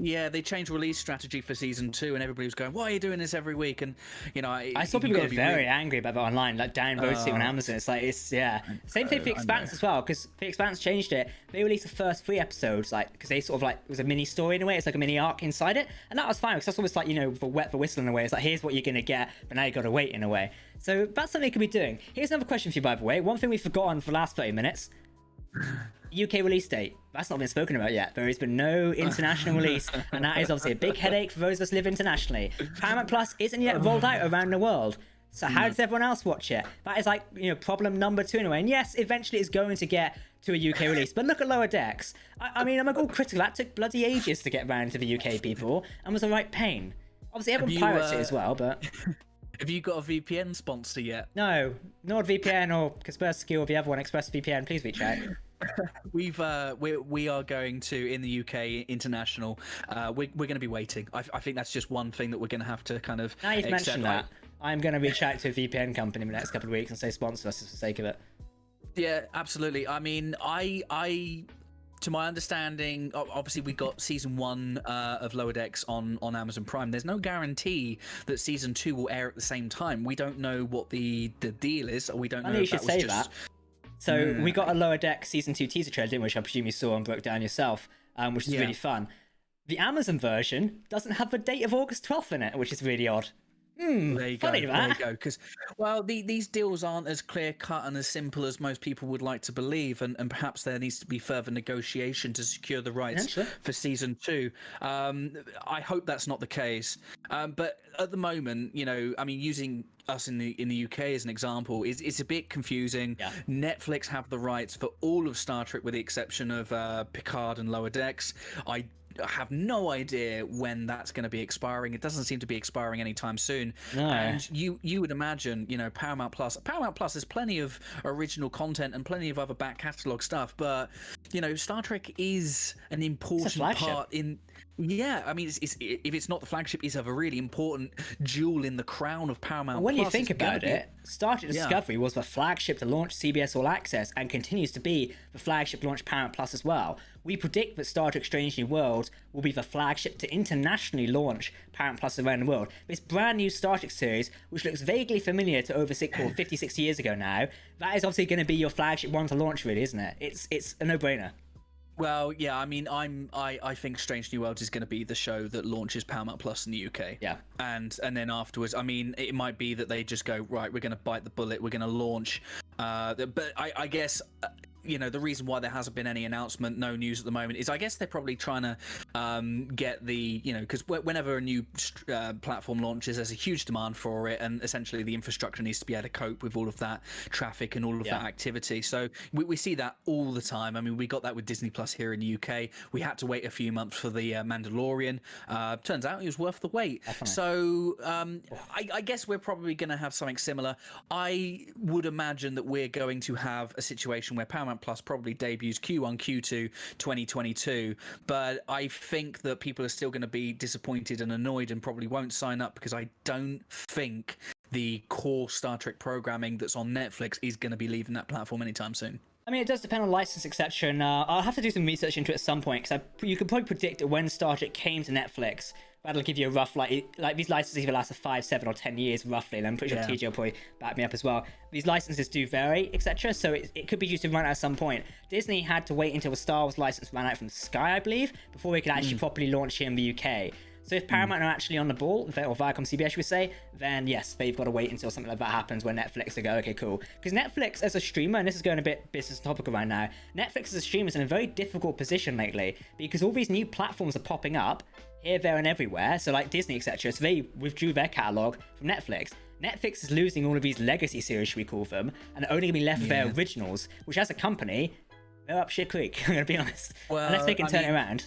Yeah, they changed release strategy for season 2, and everybody was going, "Why are you doing this every week?" And you know, I saw people get very angry about that online, like downvoting it on Amazon. It's like, same thing for The Expanse as well, because The Expanse changed it. They released the first 3 episodes, like, because they sort of like, it was a mini story in a way. It's like a mini arc inside it, and that was fine, because that's almost like, you know, for wet the whistle in a way. It's like, here's what you're gonna get, but now you got to wait in a way. So that's something they could be doing. Here's another question for you, by the way. One thing we've forgotten for the last 30 minutes. UK release date. That's not been spoken about yet. There has been no international release, and that is obviously a big headache for those of us who live internationally. Paramount Plus isn't yet rolled out around the world. So how does everyone else watch it? That is like, you know, problem number 2 in a way. And yes, eventually it's going to get to a UK release. But look at Lower Decks. I mean, I'm all critical. That took bloody ages to get round to the UK people, and was a right pain. Obviously, everyone pirates it as well, but... Have you got a VPN sponsor yet? No, NordVPN or Kaspersky or the other one, ExpressVPN. Please reach out. We are going to, in the UK international, we're going to be waiting. I think that's just one thing that we're going to have to kind of now you've mentioned that, I'm going to reach out to a VPN company in the next couple of weeks and say sponsor us for the sake of it. Yeah, absolutely. I mean, I to my understanding, obviously we got season 1 of Lower Decks on Amazon Prime. There's no guarantee that season 2 will air at the same time. We don't know what the deal is, or we don't know if that was just... So we got a Lower Deck season 2 teaser trailer, didn't we, which I presume you saw and broke down yourself, which is really fun. The Amazon version doesn't have the date of August 12th in it, which is really odd. There you funny go. That. There you go. Because, well, these deals aren't as clear cut and as simple as most people would like to believe, and perhaps there needs to be further negotiation to secure the rights for season 2. I hope that's not the case. But at the moment, you know, I mean, using us in the UK as an example, it's a bit confusing. Netflix have the rights for all of Star Trek with the exception of Picard and Lower Decks. I have no idea when that's going to be expiring. It doesn't seem to be expiring anytime soon. No. And you would imagine, you know, Paramount Plus has plenty of original content and plenty of other back catalogue stuff, but you know, Star Trek is an important part in... Yeah, I mean, if it's not the flagship, it's a really important jewel in the crown of Paramount. When you think about it, Star Trek Discovery was the flagship to launch CBS All Access and continues to be the flagship to launch Paramount Plus as well. We predict that Star Trek Strange New Worlds will be the flagship to internationally launch Paramount Plus around the world. This brand new Star Trek series, which looks vaguely familiar to over 50, 60 years ago now, that is obviously going to be your flagship one to launch, really, isn't it? It's a no-brainer. Well, yeah, I mean, I think Strange New Worlds is going to be the show that launches Paramount Plus in the UK. Yeah. And then afterwards, I mean, it might be that they just go, right, we're going to bite the bullet, we're going to launch. But I guess, the reason why there hasn't been any announcement, no news at the moment, is I guess they're probably trying to get the, because whenever a new platform launches, there's a huge demand for it, and essentially the infrastructure needs to be able to cope with all of that traffic and all of that activity. So we see that all the time. I mean, we got that with Disney Plus here in the UK. We had to wait a few months for the Mandalorian. Turns out it was worth the wait. Definitely. So I guess we're probably going to have something similar. I would imagine that we're going to have a situation where Paramount Plus probably debuts Q1, Q2 2022, but I think that people are still going to be disappointed and annoyed and probably won't sign up, because I don't think the core Star Trek programming that's on Netflix is going to be leaving that platform anytime soon. I mean, it does depend on license, etc. And I'll have to do some research into it at some point, because you could probably predict that when Star Trek came to Netflix, that'll give you a rough, like these licenses either last for 5, 7, or 10 years roughly, and I'm pretty sure TJ will probably back me up as well. These licenses do vary, etc. So it could be due to run out at some point. Disney had to wait until the Star Wars license ran out from Sky, I believe, before we could actually properly launch here in the UK. So if Paramount are actually on the ball, or Viacom CBS would say, then yes, they've got to wait until something like that happens where Netflix will go, okay, cool. Because Netflix as a streamer, and this is going a bit business topical right now, Netflix as a streamer is in a very difficult position lately, because all these new platforms are popping up here, there, and everywhere. So like Disney, etc. So they withdrew their catalog from Netflix. Netflix is losing all of these legacy series, should we call them, and only going to be left with their originals, which as a company, they're up shit creek, I'm going to be honest. Well, unless they can turn it around.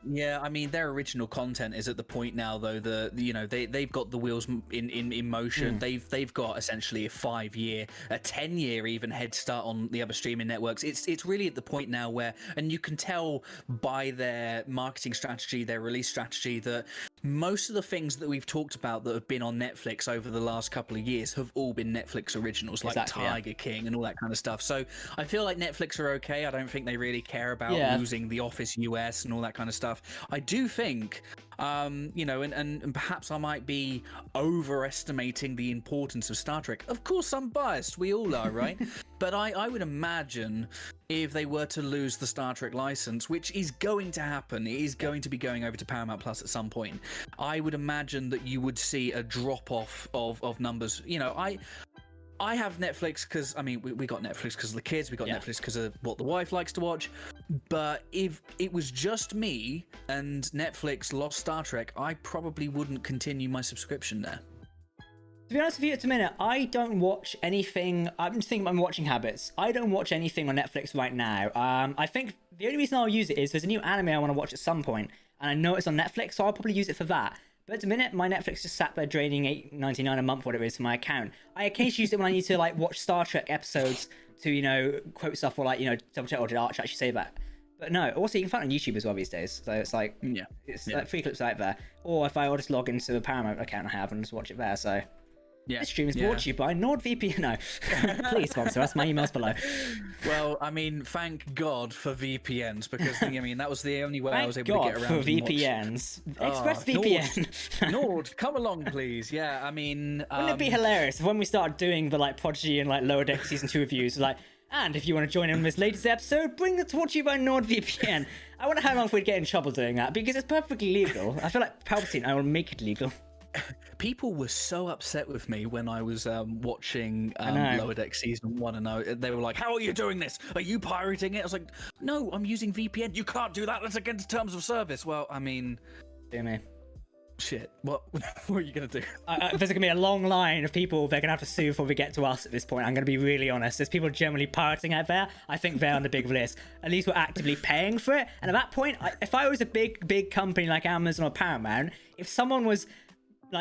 Yeah, I mean, their original content is at the point now, though, they've got the wheels in motion. They've got essentially a 5-year, a 10-year even head start on the other streaming networks. It's really at the point now where, and you can tell by their marketing strategy, their release strategy, that most of the things that we've talked about that have been on Netflix over the last couple of years have all been Netflix originals, like Tiger King and all that kind of stuff. So I feel like Netflix are okay. I don't think they really care about losing The Office US and all that kind of stuff. I do think, and perhaps I might be overestimating the importance of Star Trek. Of course, I'm biased. We all are, right? But I would imagine if they were to lose the Star Trek license, which is going to happen, it is going to be going over to Paramount Plus at some point, I would imagine that you would see a drop-off of numbers. I have Netflix because, I mean, we got Netflix because of the kids, we got Netflix because of what the wife likes to watch, but if it was just me and Netflix lost Star Trek, I probably wouldn't continue my subscription there. To be honest with you, at the minute, I don't watch anything. I'm just thinking about my watching habits. I don't watch anything on Netflix right now. I think the only reason I'll use it is there's a new anime I want to watch at some point, and I know it's on Netflix, so I'll probably use it for that. But at the minute, my Netflix just sat there draining $8.99 a month, whatever it is, for my account. I occasionally use it when I need to like watch Star Trek episodes to, quote stuff, or double check, or did Arch actually say that? But no, also you can find it on YouTube as well these days. So it's like, like free clips out there. Or if I'll just log into the Paramount account I have and just watch it there. So this stream is brought to you by NordVPN. No, please sponsor us. My email's below. Well, I mean, thank God for VPNs, because I mean that was the only way I was able to get around. For VPNs. ExpressVPN. Nord, come along, please. Yeah, I mean, wouldn't it be hilarious if when we started doing the Prodigy and Lower Deck season 2 reviews, and if you want to join in on this latest episode, bring it to you by NordVPN. I wonder how long we'd get in trouble doing that, because it's perfectly legal. I feel like Palpatine, I will make it legal. People were so upset with me when I was watching Lower Deck season 1, and they were like, "How are you doing this? Are you pirating it?" I was like, "No, I'm using VPN. You can't do that. That's against terms of service." Well, I mean, dear me. Shit. What are you gonna do? There's gonna be a long line of people they're gonna have to sue before we get to us at this point. I'm gonna be really honest. There's people generally pirating out there. I think they're on the big list. At least we're actively paying for it. And at that point, if I was a big company like Amazon or Paramount, if someone was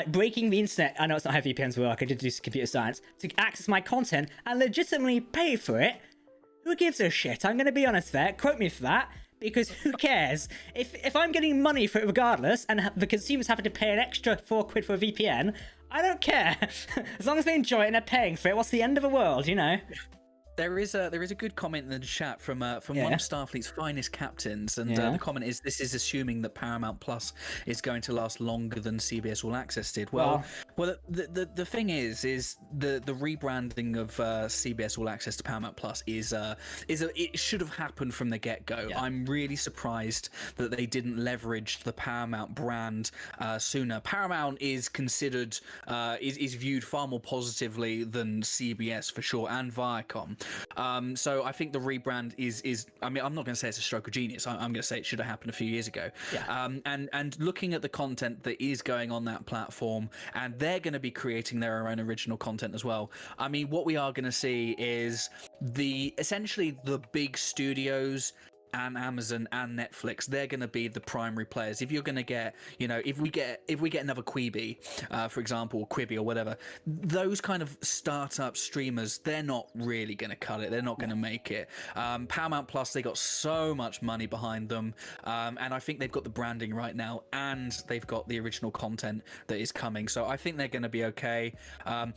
breaking the internet, I know it's not how VPNs work, I did do computer science, to access my content and legitimately pay for it, who gives a shit? I'm gonna be honest there. Quote me for that. Because who cares? If I'm getting money for it regardless, and the consumers having to pay an extra £4 for a VPN, I don't care. As long as they enjoy it and they're paying for it, what's the end of the world, There is a good comment in the chat from one of Starfleet's finest captains, and the comment is, "This is assuming that Paramount Plus is going to last longer than CBS All Access did." Well, the thing is the rebranding of CBS All Access to Paramount Plus it should have happened from the get-go. Yeah. I'm really surprised that they didn't leverage the Paramount brand sooner. Paramount is considered is viewed far more positively than CBS for sure, and Viacom. So I think the rebrand is. I mean, I'm not going to say it's a stroke of genius. I'm going to say it should have happened a few years ago. Yeah. And looking at the content that is going on that platform, and they're going to be creating their own original content as well. I mean, what we are going to see is essentially the big studios and Amazon and Netflix, they're going to be the primary players. If you're going to get, if we get another Quibi, for example, or Quibi or whatever, those kind of startup streamers, they're not really going to cut it. They're not going to make it. Paramount Plus, they got so much money behind them, and I think they've got the branding right now, and they've got the original content that is coming. So I think they're going to be okay. I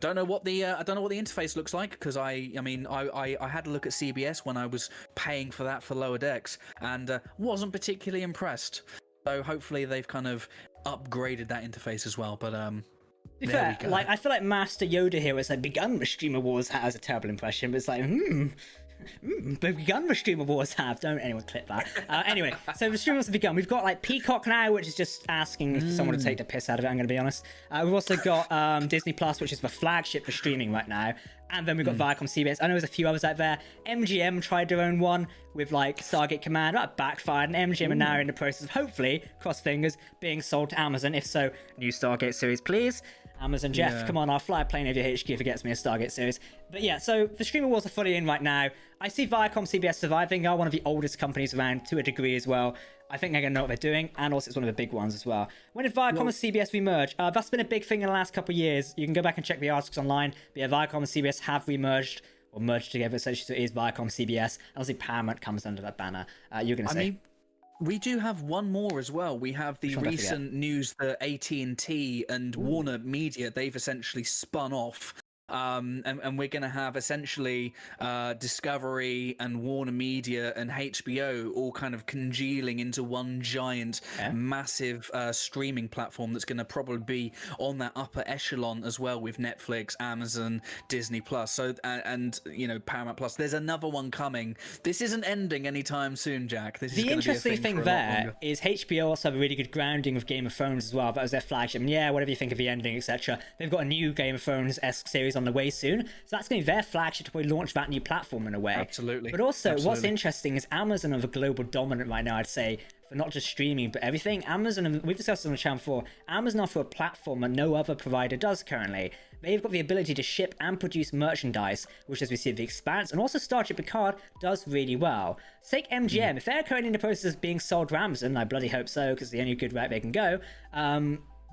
don't know what the interface looks like, because I had a look at CBS when I was paying for that for Lower Decks, and wasn't particularly impressed. So hopefully they've kind of upgraded that interface as well. But fair, like, I feel like Master Yoda here was like, begun with Streamer Wars has a terrible impression, but it's like, begun with Streamer Wars have. Don't anyone clip that. Anyway, so the Streamer Wars have begun. We've got like Peacock now, which is just asking for someone to take the piss out of it, I'm going to be honest. We've also got Disney Plus, which is the flagship for streaming right now. And then we've got Viacom CBS. I know there's a few others out there. MGM tried their own one with like Stargate Command. That backfired, and MGM are now in the process of, hopefully, cross fingers, being sold to Amazon. If so, new Stargate series, please. Amazon, Jeff, come on, I'll fly a plane over your HQ if it gets me a Stargate series. But yeah, so the streaming wars are fully in right now. I see Viacom CBS surviving. Are one of the oldest companies around to a degree as well. I think they're going to know what they're doing, and also it's one of the big ones as well. When did Viacom and CBS remerge? That's been a big thing in the last couple of years. You can go back and check the articles online. But yeah, Viacom and CBS have remerged, or merged together, essentially, so it is Viacom, CBS. Obviously, Paramount comes under that banner. You're going to say? I mean, we do have one more as well. We have the recent news that AT&T and Warner Media, they've essentially spun off. And we're going to have essentially Discovery and Warner Media and HBO all kind of congealing into one giant, massive streaming platform that's going to probably be on that upper echelon as well, with Netflix, Amazon, Disney Plus. So and Paramount Plus. There's another one coming. This isn't ending anytime soon, Jack. This is the interesting thing there is HBO also have a really good grounding of Game of Thrones as well. That was their flagship. And yeah, whatever you think of the ending, etc. They've got a new Game of Thrones-esque series on the way soon, so that's going to be their flagship to probably launch that new platform in a way. Absolutely. But also, what's interesting is Amazon are the global dominant right now, I'd say, for not just streaming but everything. Amazon, and we've discussed this on the channel before, Amazon offer a platform that no other provider does currently. They've got the ability to ship and produce merchandise, which, as we see, The Expanse and also Star Trek Picard does really well. So take MGM, if they're currently in the process of being sold to Amazon, I bloody hope so, because it's the only good route they can go.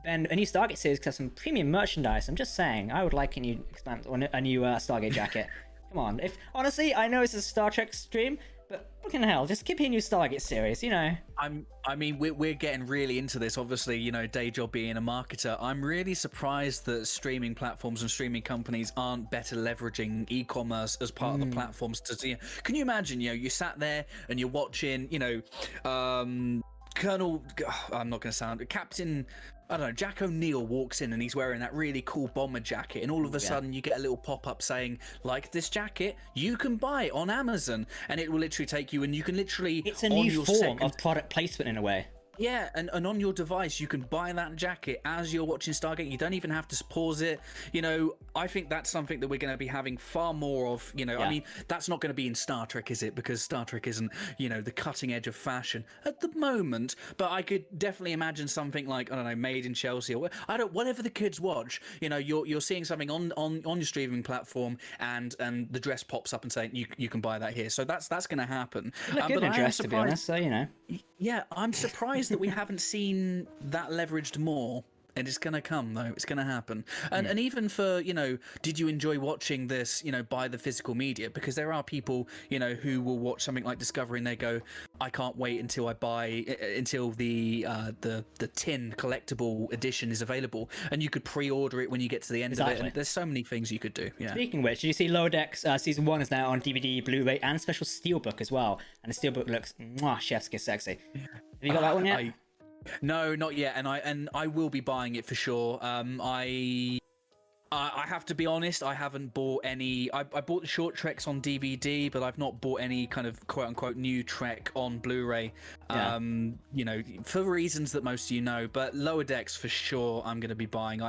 Then a new Stargate series could have some premium merchandise. I'm just saying, I would like a new Expanse or a new Stargate jacket. Come on, honestly, I know it's a Star Trek stream, but fucking hell, just give me a new Stargate series, I mean, we're getting really into this, obviously, day job being a marketer. I'm really surprised that streaming platforms and streaming companies aren't better leveraging e-commerce as part of the platforms to see. Can you imagine, you sat there and you're watching, Colonel, I'm not going to sound, Captain, I don't know, Jack O'Neill walks in and he's wearing that really cool bomber jacket, and all of a sudden you get a little pop-up saying, like this jacket, you can buy it on Amazon, and it will literally take you, and you can literally... It's a new form of product placement in a way. Yeah, and on your device, you can buy that jacket as you're watching Stargate. You don't even have to pause it. I think that's something that we're going to be having far more of. I mean, that's not going to be in Star Trek, is it? Because Star Trek isn't, the cutting edge of fashion at the moment. But I could definitely imagine something like, I don't know, Made in Chelsea, or whatever the kids watch. You're seeing something on your streaming platform, and the dress pops up and saying you can buy that here. So that's going to happen. Look good in a dress, to be honest. So Yeah, I'm surprised that we haven't seen that leveraged more. And it's going to come, though. It's going to happen. And even for, did you enjoy watching this, by the physical media? Because there are people, who will watch something like Discovery and they go, I can't wait until until the tin collectible edition is available. And you could pre-order it when you get to the end of it. And there's so many things you could do. Yeah. Speaking of which, did you see Lower Decks Season 1 is now on DVD, Blu-ray, and special Steelbook as well. And the Steelbook looks, chef's kiss sexy. Have you got that one yet? No, not yet, and I will be buying it for sure. I have to be honest, I haven't bought any. I bought the short Treks on DVD, but I've not bought any kind of quote-unquote new Trek on Blu-ray. For reasons that most of you know. But Lower Decks for sure, I'm going to be buying.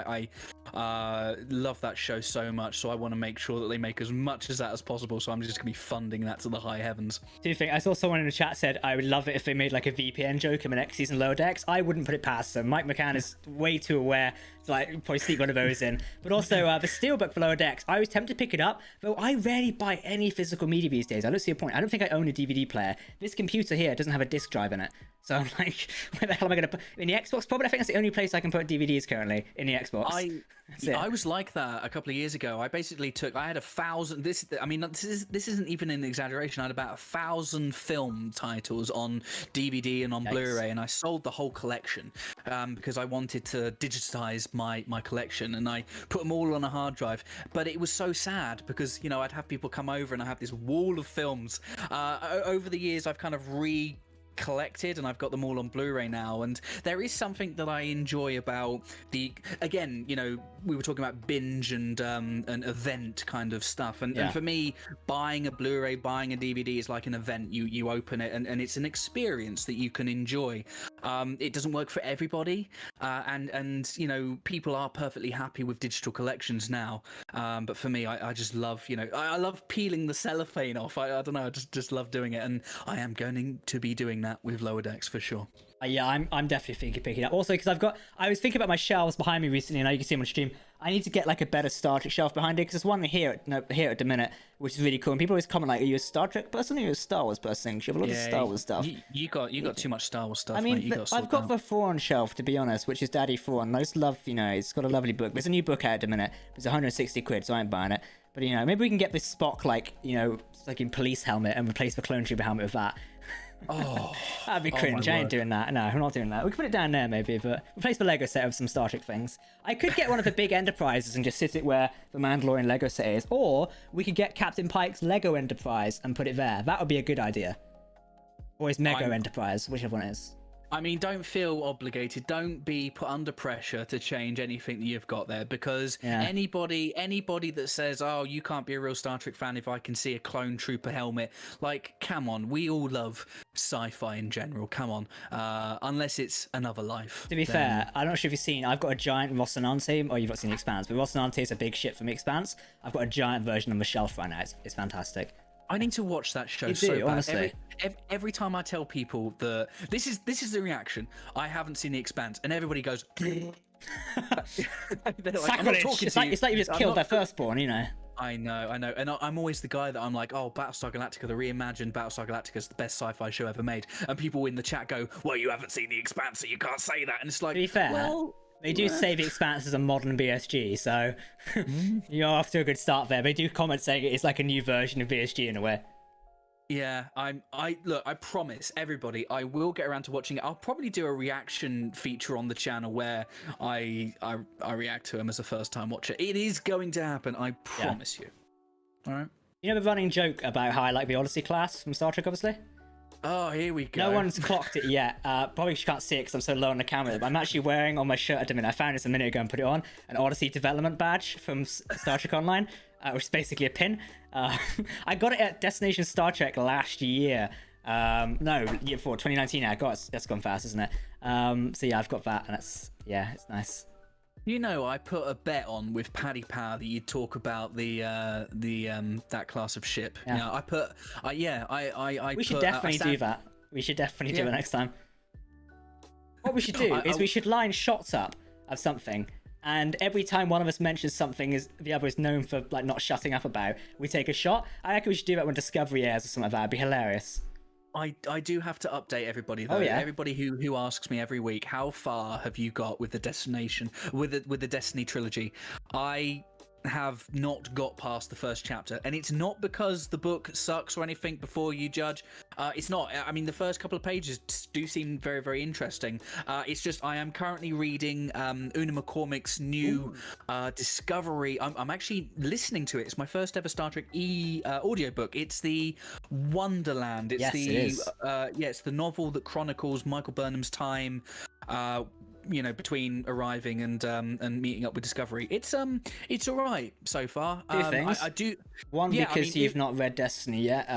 Love that show so much, so I want to make sure that they make as much as that as possible. So I'm just gonna be funding that to the high heavens. Two things. I saw someone in the chat said I would love it if they made like a VPN joke in the next season Lower Decks. I wouldn't put it past them. Mike McCann is way too aware to like probably sneak one of those in. But also the Steelbook for Lower Decks, I was tempted to pick it up, though I rarely buy any physical media these days. I don't see a point. I don't think I own a DVD player. This computer here doesn't have a disc drive in it. So I'm like, where the hell am I going to put in the Xbox? Probably, I think that's the only place I can put DVDs currently, in the Xbox. I was like that a couple of years ago. I basically I had 1,000. This isn't even an exaggeration. I had about 1,000 film titles on DVD and on Blu-ray, and I sold the whole collection because I wanted to digitize my collection, and I put them all on a hard drive. But it was so sad because I'd have people come over, and I have this wall of films. Over the years, I've kind of collected, and I've got them all on Blu-ray now, and there is something that I enjoy about again, we were talking about binge and an event kind of stuff, and for me, buying a Blu-ray, buying a DVD is like an event. You open it, and it's an experience that you can enjoy. It doesn't work for everybody, and people are perfectly happy with digital collections now, but for me, I just love I love peeling the cellophane off. I don't know, I just love doing it, and I am going to be doing that with Lower Decks for sure. Yeah, I'm definitely thinking picking it up. Also, because I was thinking about my shelves behind me recently, and now you can see them on stream. I need to get like a better Star Trek shelf behind it, because there's one here at the minute, which is really cool. And people always comment like, "Are you a Star Trek person or are you a Star Wars person?" You have a lot of Star Wars stuff. You got too much Star Wars stuff. I mean, mate. I've got the Thrawn shelf, to be honest, which is Daddy Thrawn. I just love, it's got a lovely book. There's a new book out at the minute. It's 160 quid, so I ain't buying it. But maybe we can get this Spock like in police helmet and replace the clone trooper helmet with that. Oh, that'd be cringe. I ain't doing that. No, I'm not doing that. We could put it down there maybe, but replace the Lego set with some Star Trek things. I could get one of the big Enterprises and just sit it where the Mandalorian Lego set is, or we could get Captain Pike's Lego Enterprise and put it there. That would be a good idea. Or his Mego Enterprise, whichever one it is. I mean, don't feel obligated. Don't be put under pressure to change anything that you've got there, because anybody that says, "Oh, you can't be a real Star Trek fan if I can see a clone trooper helmet," like, come on, we all love sci-fi in general. Come on, unless it's another life. To be fair, I'm not sure if you've seen. I've got a giant Rocinante, or you've not seen the Expanse, but Rocinante is a big ship from the Expanse. I've got a giant version on the shelf right now. It's fantastic. I need to watch that show bad. Honestly. Every time I tell people that this is the reaction, I haven't seen The Expanse, and everybody goes, like, sacrilege. It's like you just killed their firstborn, I know, and I'm always the guy that I'm like, "Oh, Battlestar Galactica, the reimagined Battlestar Galactica is the best sci-fi show ever made," and people in the chat go, "Well, you haven't seen The Expanse, so you can't say that," and it's like, to be fair, well, they do say The Expanse is a modern BSG, so you're off to a good start there. They do comment saying it's like a new version of BSG in a way. Yeah, I promise everybody, I will get around to watching it. I'll probably do a reaction feature on the channel where I react to him as a first time watcher. It is going to happen, I promise you. All right. The running joke about how I like the Odyssey class from Star Trek, obviously? Oh, here we go. No one's clocked it yet. Probably can't see it because I'm so low on the camera. But I'm actually wearing on my shirt at the minute. I found this a minute ago and put it on. An Odyssey development badge from Star Trek Online, which is basically a pin. I got it at Destination Star Trek last year. No, year before, 2019. I got it. That's gone fast, isn't it? So yeah, I've got that, and it's nice. I put a bet on with Paddy Power that you'd talk about that class of ship. Yeah. We should definitely do that. We should definitely do it next time. What we should do is we should line shots up of something, and every time one of us mentions something the other is known for like not shutting up about, we take a shot. I reckon we should do that when Discovery airs or something like that. It'd be hilarious. I do have to update everybody though. Everybody who asks me every week, how far have you got with the with the Destiny trilogy? I have not got past the first chapter, and it's not because the book sucks or anything before you judge. It's not. I mean, the first couple of pages do seem very, very interesting. It's just I am currently reading Una McCormick's new Discovery. I'm actually listening to it. It's my first ever Star Trek audiobook. It's the Wonderland. It's it's the novel that chronicles Michael Burnham's time between arriving and meeting up with Discovery. It's all right so far. Two things. I do. One, Yeah, because you've not read Destiny yet,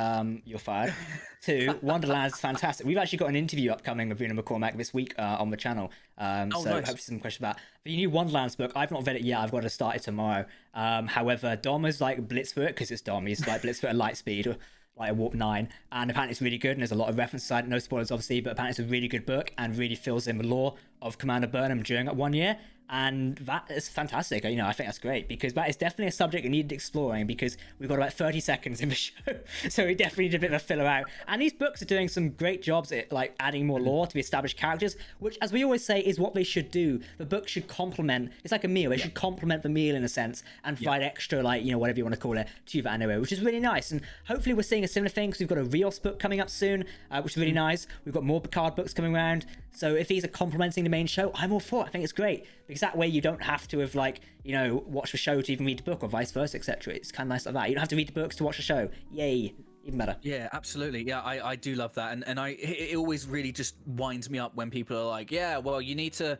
you're fired. Two, Wonderland's fantastic. We've actually got an interview upcoming with Una McCormack this week on the channel. So nice. hopefully some questions about the new Wonderland's book. I've not read it yet. I've got to start it tomorrow. However, Dom is like blitz through it because it's Dom. He's like blitz through at light speed, like a warp 9, and apparently it's really good, and there's a lot of reference side, no spoilers obviously, but apparently it's a really good book and really fills in the lore of Commander Burnham during that 1 year. And that is fantastic. I think that's great, because that is definitely a subject that needed exploring, because we've got about 30 seconds in the show. So we definitely need a bit of a filler out. And these books are doing some great jobs at like adding more lore to the established characters, which, as we always say, is what they should do. The book should complement, it's like a meal. They should complement the meal in a sense and provide extra, like, whatever you want to call it, to that anyway, which is really nice. And hopefully we're seeing a similar thing, because we've got a Rios book coming up soon, which is really nice. We've got more Picard books coming around. So if these are complementing the main show, I'm all for it. I think it's great, because that way you don't have to have watched the show to even read the book, or vice versa, etc. It's kind of nice like that. You don't have to read the books to watch the show. Yay. Even better. Yeah, absolutely. Yeah, I do love that, and it always really just winds me up when people are like, yeah, well, you need to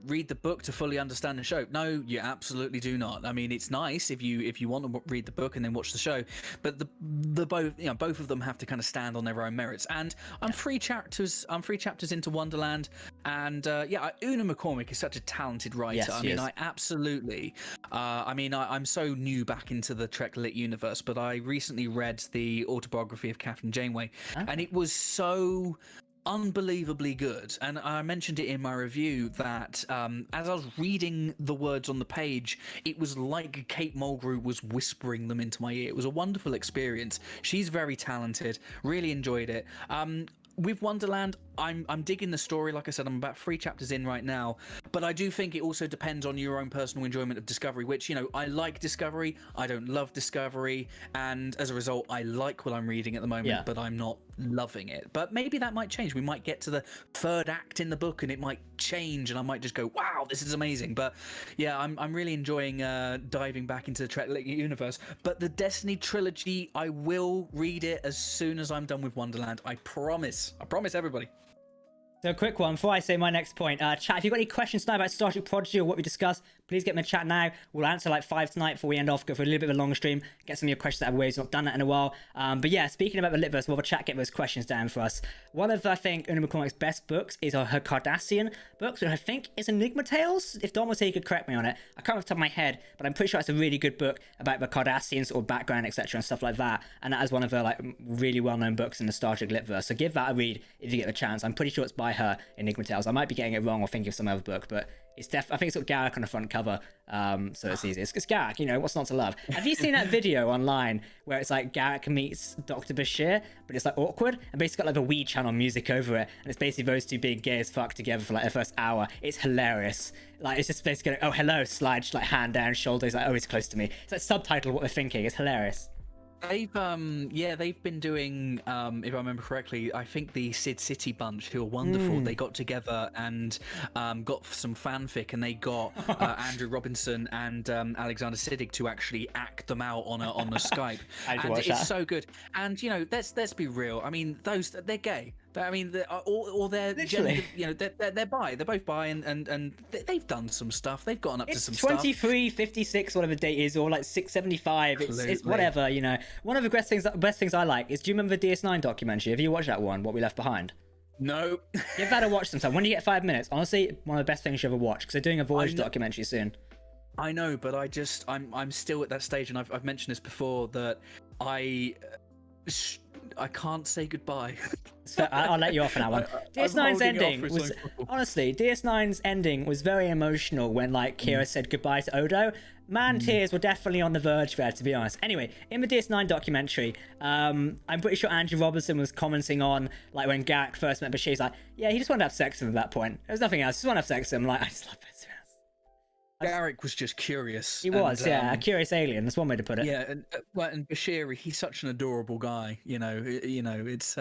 read the book to fully understand the show. No, you absolutely do not. I mean, it's nice if you want to read the book and then watch the show, but the both of them have to kind of stand on their own merits. And I'm 3 chapters into Wonderland, and Una McCormack is such a talented writer. Yes, I mean, I absolutely. I'm so new back into the Trek lit universe, but I recently read the autobiography of Kathryn Janeway, and it was so unbelievably good. And I mentioned it in my review that as I was reading the words on the page, it was like Kate Mulgrew was whispering them into my ear. It was a wonderful experience. She's very talented. Really enjoyed it. With Wonderland, I'm digging the story. Like I said, I'm about 3 chapters in right now, but I do think it also depends on your own personal enjoyment of Discovery, which, I like Discovery, I don't love Discovery, and as a result, I like what I'm reading at the moment, but I'm not loving it. But maybe that might change. We might get to the 3rd act in the book and it might change, and I might just go, wow, this is amazing. But yeah, I'm really enjoying diving back into the Trek universe. But the Destiny trilogy, I will read it as soon as I'm done with Wonderland. I promise everybody. So a quick one before I say my next point. Chat, if you've got any questions tonight about Star Trek Prodigy or what we discussed, please get them in the chat now. We'll answer like 5 tonight before we end off, go for a little bit of a longer stream, get some of your questions out of the way. We've not done that in a while. But yeah, speaking about the Litverse, we'll have a chat, get those questions down for us. One of, I think, Una McCormack's best books is her Cardassian books, which I think is Enigma Tales. If Don was here, he could correct me on it. I can't off the top of my head, but I'm pretty sure it's a really good book about the Cardassians or background, etc. and stuff like that. And that is one of her like really well-known books in the Star Trek Litverse. So give that a read if you get the chance. I'm pretty sure it's by her, Enigma Tales. I might be getting it wrong or thinking of some other book, but it's I think it's got Garak on the front cover, so it's easy. It's Garak, what's not to love? Have you seen that video online where it's like Garak meets Dr. Bashir, but it's like awkward, and basically got like the Weide channel music over it, and it's basically those two being gay as fuck together for like the first hour. It's hilarious. Like, it's just basically going, oh, hello, slide, like hand down, shoulders, like, oh, he's close to me. It's like subtitle what they're thinking. It's hilarious. They've been doing, if I remember correctly, I think the Sid City bunch, who are wonderful. They got together and got some fanfic, and they got Andrew Robinson and Alexander Siddig to actually act them out on a Skype, and it's so good. And let's be real. I mean, they're gay. I mean, or they're gender, they're bi. They're both bi, and they've done some stuff. They've gotten up to some 23, 56, whatever the date is, or like 675. It's whatever, One of the best things I like is, do you remember the DS9 documentary? Have you watched that one, What We Left Behind? No. Give that a watch sometime. When you get 5 minutes, honestly, one of the best things you ever watch, because they're doing a Voyage documentary soon. I know, but I'm still at that stage, and I've mentioned this before, that I can't say goodbye. I'll let you off on that one. DS9's ending was honestly, DS9's ending was very emotional when like Kira said goodbye to Odo. Tears were definitely on the verge there, to be honest. Anyway, in the DS9 documentary, I'm pretty sure Andrew Robinson was commenting on like when Garak first met Bashir. He's like, yeah, he just wanted to have sex with him at that point. There was nothing else. He just wanted to have sex with him. Like, I just love this. Garak was just curious. He was, a curious alien. That's one way to put it. Yeah, and Bashir, he's such an adorable guy. It's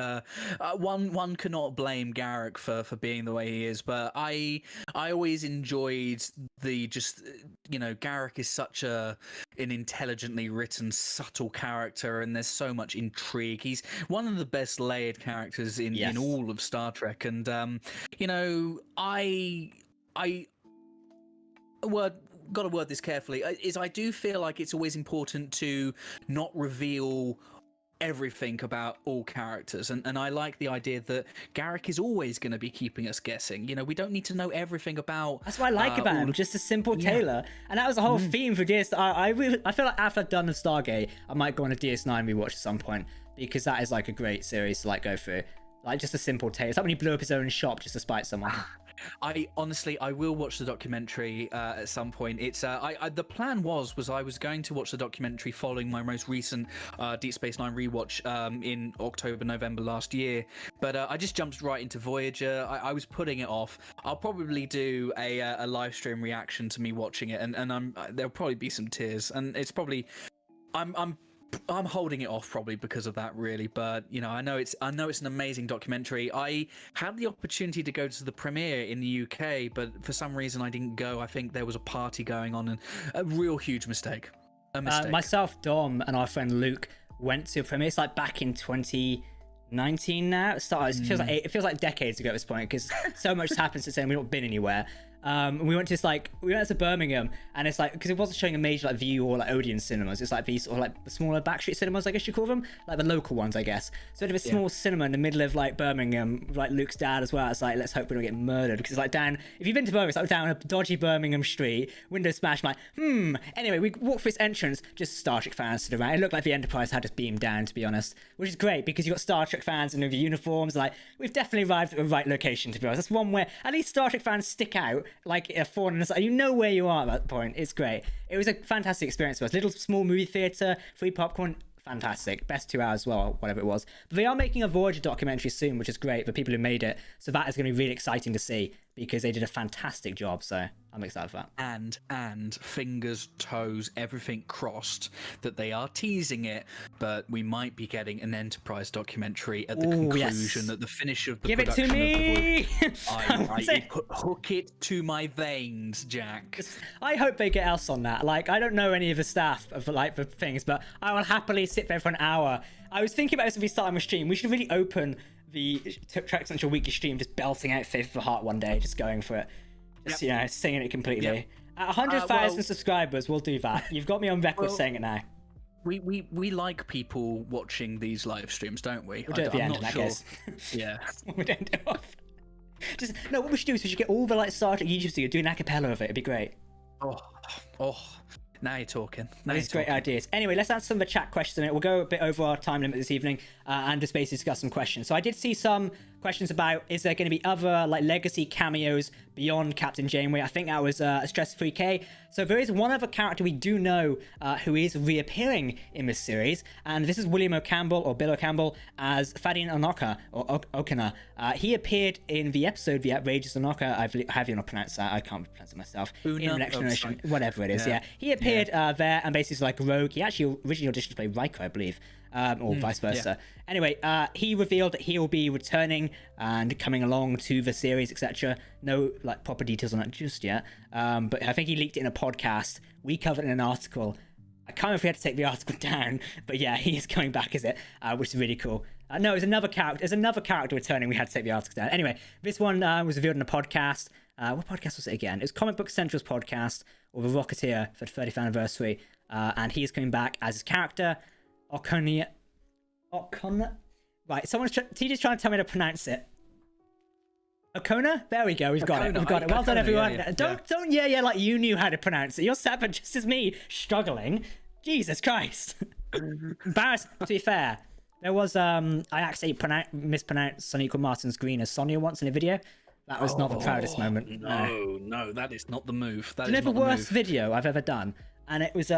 one cannot blame Garak for being the way he is. But I always enjoyed Garak is such an intelligently written, subtle character, and there's so much intrigue. He's one of the best layered characters in all of Star Trek, and I got to word this carefully. Is I do feel like it's always important to not reveal everything about all characters, and I like the idea that Garrick is always going to be keeping us guessing. You know, we don't need to know everything about. That's what I like about him, just a simple Taylor, and that was the whole theme for DS. I feel like after I've done the Stargate, I might go on a DS9 rewatch at some point, because that is like a great series to like go through. Like just a simple Taylor. It's like when he blew up his own shop just to spite someone. I honestly, I will watch the documentary at some point. It's the plan was I was going to watch the documentary following my most recent Deep Space Nine rewatch in October, November last year, but I just jumped right into Voyager. I was putting it off. I'll probably do a live stream reaction to me watching it, and there'll probably be some tears, and it's probably I'm holding it off probably because of that, really. But you know, I know it's an amazing documentary. I had the opportunity to go to the premiere in the UK, but for some reason I didn't go. I think there was a party going on, and a real huge mistake. Myself, Dom, and our friend Luke went to a premiere. It's like back in 2019 now. It feels like decades ago at this point, because so much has happened since then. We've not been anywhere. We went to Birmingham, and it's like, because it wasn't showing a major like View or like Odeon cinemas. It's like these sort of like the smaller backstreet cinemas, I guess you call them, like the local ones, I guess. So we had a small cinema in the middle of like Birmingham, like Luke's dad as well. It's like, let's hope we don't get murdered, because like down, if you've been to Birmingham, it's like down a dodgy Birmingham street, window smash. I'm like, Anyway, we walked through this entrance, just Star Trek fans stood around. It looked like the Enterprise had just beamed down, to be honest, which is great because you've got Star Trek fans in their uniforms. Like, we've definitely arrived at the right location, to be honest. That's one where at least Star Trek fans stick out like a fawn. You know where you are at that point. It's great. It was a fantastic experience for us. Little small movie theater, free popcorn, fantastic. Best 2 hours as well, whatever it was. But they are making a Voyager documentary soon, which is great for people who made it. So that is going to be really exciting to see, because they did a fantastic job. So I'm excited for that. And fingers, toes, everything crossed that they are teasing it, but we might be getting an Enterprise documentary at the conclusion, at the finish of the Give production. Give it to me! Hook it to my veins, Jack. I hope they get else on that. Like, I don't know any of the staff of like the things, but I will happily sit there for an hour. I was thinking about this if we start on a stream. We should really open the Trek Central weekly stream just belting out Faith of the Heart one day, just going for it. Just, you know, singing it completely. Yep. At 100,000 subscribers, we'll do that. You've got me on record saying it now. We like people watching these live streams, don't we? We'll do it at the end, in that case. Yeah. We don't do it. Just, no, what we should do is we should get all the like Star Trek YouTube studio doing an acapella of it. It'd be great. Oh. Now you're talking. These great ideas. Anyway, let's answer some of the chat questions in it. We'll go a bit over our time limit this evening and just basically discuss some questions. So I did see some questions about, is there going to be other like legacy cameos beyond Kathryn Janeway? I think that was Stress 3K. So there is one other character we do know who is reappearing in this series, and this is William O'Campbell, or Bill O'Campbell, as Fadian Onoka, or Okina. He appeared in the episode The Outrageous Onoka. I have you not pronounced that. I can't pronounce it myself. In the next generation, whatever it is. Yeah. He appeared there, and basically like rogue. He actually originally auditioned to play Riker, I believe. Or vice versa. Yeah. Anyway, he revealed that he will be returning and coming along to the series, etc. No like proper details on that just yet. But I think he leaked it in a podcast. We covered it in an article. I can't remember if we had to take the article down, but yeah, he is coming back, is it? Which is really cool. No, there's another character. There's another character returning. We had to take the article down. Anyway, this one was revealed in a podcast. What podcast was it again? It was Comic Book Central's podcast, or The Rocketeer, for the 30th anniversary. And he is coming back as his character, Okona. Right, TJ's trying to tell me to pronounce it. Okona? There we go. We've got it. Well done, everyone. Yeah. Don't like you knew how to pronounce it. You're sat there just as me, struggling. Jesus Christ. Embarrassed, to be fair. There was I accidentally mispronounced Sonequa Martin's Green as Sonia once in a video. That was not the proudest moment. No, that is not the move. Do you know the worst video I've ever done? And it was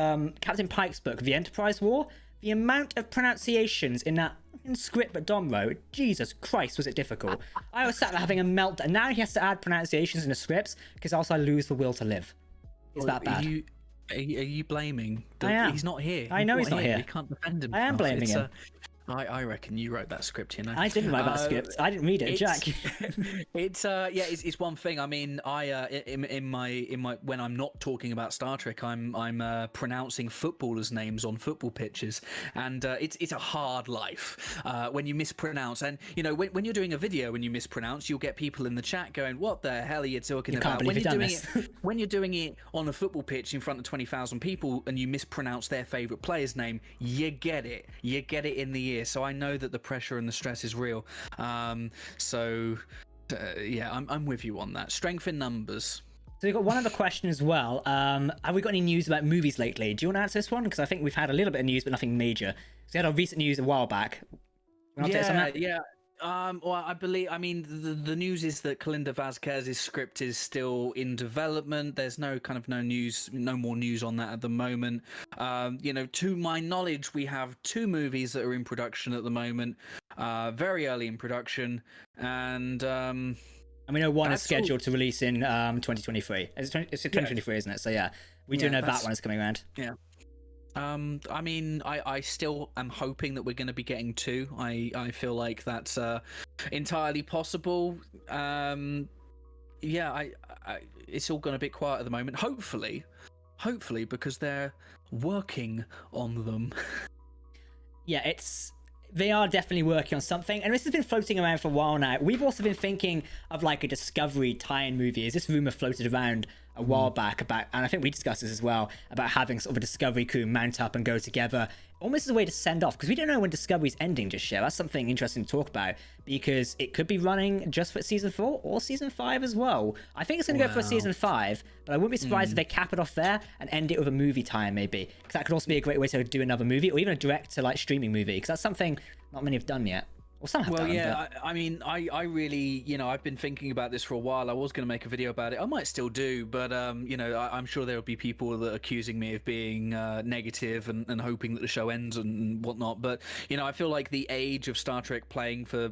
Captain Pike's book, The Enterprise War. The amount of pronunciations in that script that Dom wrote, Jesus Christ, was it difficult. I was sat there having a meltdown. Now he has to add pronunciations in the scripts, because else I lose the will to live. It's that bad. Are you blaming? I am. He's not here. I know he's not here. He can't defend himself. I am blaming him. I reckon you wrote that script, you know. I didn't write that script. I didn't read it, Jack. It's one thing. I mean, in my when I'm not talking about Star Trek, I'm pronouncing footballers' names on football pitches, and it's a hard life when you mispronounce. And you know, when you're doing a video and you mispronounce, you'll get people in the chat going, "What the hell are you talking about?" Can't believe you've done this. When you're doing it on a football pitch in front of 20,000 people and you mispronounce their favorite player's name, you get it in the ear. So I know that the pressure and the stress is real. Yeah, I'm with you on that. Strength in numbers. So we've got one other question as well. Have we got any news about movies lately? Do you want to answer this one? Because I think we've had a little bit of news, but nothing major. So we had our recent news a while back. Yeah. Well, I mean, the news is that Kalinda Vazquez's script is still in development. There's no more news on that at the moment. You know, to my knowledge, we have 2 movies that are in production at the moment, very early in production, and we know one is scheduled to release in 2023. It's 2023, isn't it? So yeah, we do know that one is coming around. Yeah. I mean, I still am hoping that we're going to be getting 2. I feel like that's entirely possible. Yeah, it's all gone a bit quiet at the moment. Hopefully, because they're working on them. Yeah, they are definitely working on something, and this has been floating around for a while now. We've also been thinking of like a Discovery tie-in movie. Is this rumor floated around a while back about, and I think we discussed this as well, about having sort of a Discovery crew mount up and go together, almost as a way to send off, because we don't know when Discovery's ending just yet. That's something interesting to talk about, because it could be running just for season 4 or season 5 as well. I think it's going to go for season 5, but I wouldn't be surprised if they cap it off there and end it with a movie time, maybe, because that could also be a great way to do another movie, or even a direct to like streaming movie, because that's something not many have done yet. I mean, I really, you know, I've been thinking about this for a while. I was going to make a video about it. I might still do, but you know, I'm sure there will be people that are accusing me of being negative and hoping that the show ends and whatnot. But you know, I feel like the age of Star Trek playing for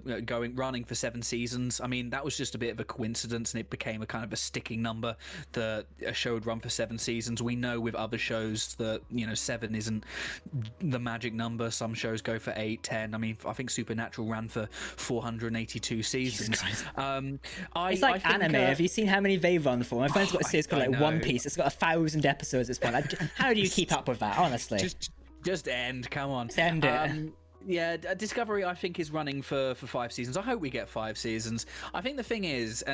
running for 7 seasons. I mean, that was just a bit of a coincidence, and it became a kind of a sticking number that a show would run for 7 seasons. We know with other shows that, you know, 7 isn't the magic number. Some shows go for 8, 10. I mean, I think Supernatural ran for 482 seasons. It's like anime. Have you seen how many they run for? My friend's got a series called like One Piece. It's got 1,000 episodes at this point. How do you keep up with that, honestly? Just end. Come on. Just end it. Yeah, Discovery, I think, is running for 5 seasons. I hope we get 5 seasons. I think the thing is,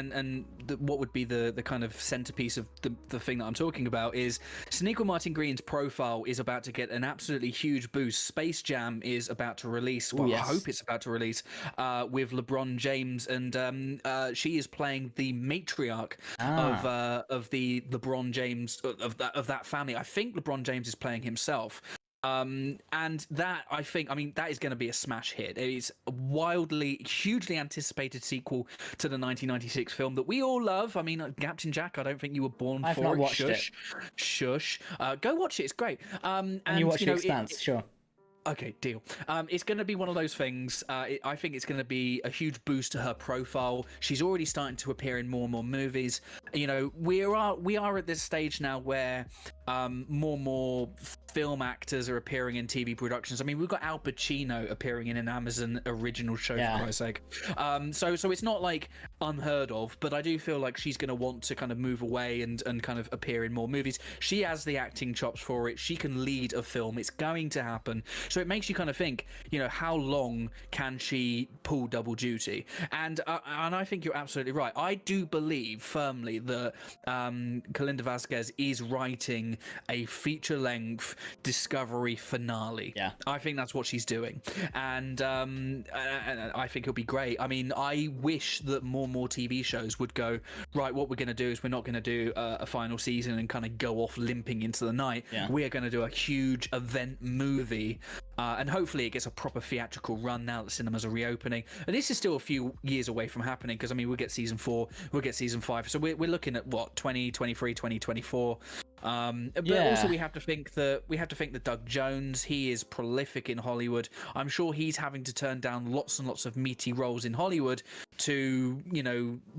what would be the kind of centerpiece of the thing that I'm talking about is Sonequa Martin Green's profile is about to get an absolutely huge boost. Space Jam is about to release. Well, yes. I hope it's about to release with LeBron James, and she is playing the matriarch of the LeBron James of that family. I think LeBron James is playing himself. And that, I mean, that is going to be a smash hit. It is a hugely anticipated sequel to the 1996 film that we all love. I mean, Captain Jack, I don't think you were born for it. I've not watched it. Shush. Go watch it. It's great. And you watch The Expanse, sure. Okay, deal. It's going to be one of those things. I think it's going to be a huge boost to her profile. She's already starting to appear in more and more movies. You know, we are at this stage now where more and more film actors are appearing in TV productions. I mean, we've got Al Pacino appearing in an Amazon original show, for Christ's sake. So it's not like unheard of, but I do feel like she's going to want to kind of move away and kind of appear in more movies. She has the acting chops for it. She can lead a film. It's going to happen. So it makes you kind of think, you know, how long can she pull double duty? And I think you're absolutely right. I do believe firmly that Kalinda Vazquez is writing a feature-length Discovery finale. Yeah, I think that's what she's doing, and I think it'll be great. I mean, I wish that more and more TV shows would go, right, what we're going to do is we're not going to do a final season and kind of go off limping into the night. We are going to do a huge event movie, and hopefully it gets a proper theatrical run now that cinemas are reopening. And this is still a few years away from happening, because I mean, we'll get season 4, we'll get season 5, so we're looking at what, 2023, 2024. But also we have to think that Doug Jones, he is prolific in Hollywood. I'm sure he's having to turn down lots and lots of meaty roles in Hollywood to,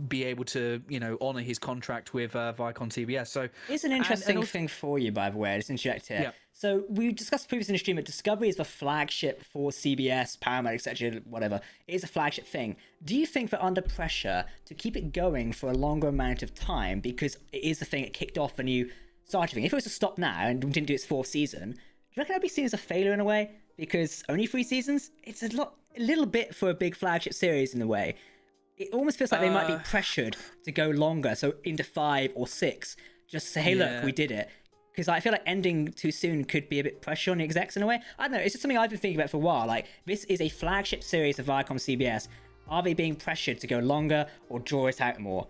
be able to, honor his contract with Viacom CBS. So it's an interesting thing for you, by the way. Just interject here. Yeah. So we discussed previously in the stream that Discovery is the flagship for CBS, Paramount, etc., whatever. It is a flagship thing. Do you think that under pressure to keep it going for a longer amount of time, because it is the thing that kicked off the new started thing, if it was to stop now and didn't do its 4th season, do you reckon that'd be seen as a failure in a way? Because only 3 seasons? It's a little bit for a big flagship series in a way. It almost feels like they might be pressured to go longer, so into 5 or 6, just to say, hey, look, we did it. Because I feel like ending too soon could be a bit pressure on the execs in a way. I don't know, it's just something I've been thinking about for a while. Like, this is a flagship series of Viacom CBS. Are they being pressured to go longer or draw it out more?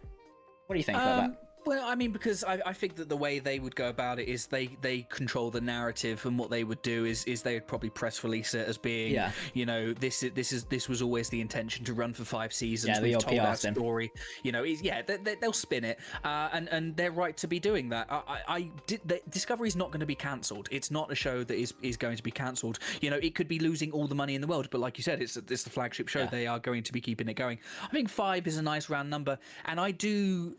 What do you think about that? Well, I mean, because I think that the way they would go about it is they control the narrative, and what they would do is they would probably press release it as being, this was always the intention to run for 5 seasons. Yeah, we've told our story. They'll spin it, and they're right to be doing that. Discovery's not going to be cancelled. It's not a show that is going to be cancelled. It could be losing all the money in the world, but like you said, it's the flagship show. Yeah. They are going to be keeping it going. I think 5 is a nice round number, and I do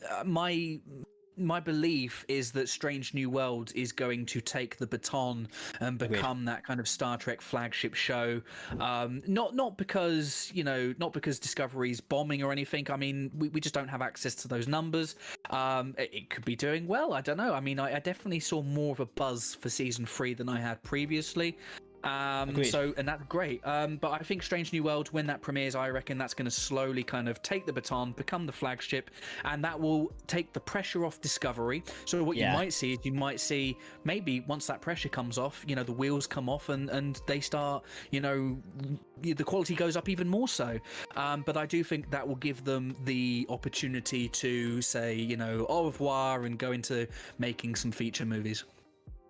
my belief is that Strange New World is going to take the baton and become that kind of Star Trek flagship show. Not because Discovery's bombing or anything. I mean, we just don't have access to those numbers. It could be doing well. I don't know. I mean, I definitely saw more of a buzz for season 3 than I had previously. And that's great. But I think Strange New World, when that premieres, I reckon that's going to slowly kind of take the baton, become the flagship, and that will take the pressure off Discovery. So what you might see is maybe once that pressure comes off, the wheels come off and they start, the quality goes up even more so. But I do think that will give them the opportunity to say, au revoir and go into making some feature movies.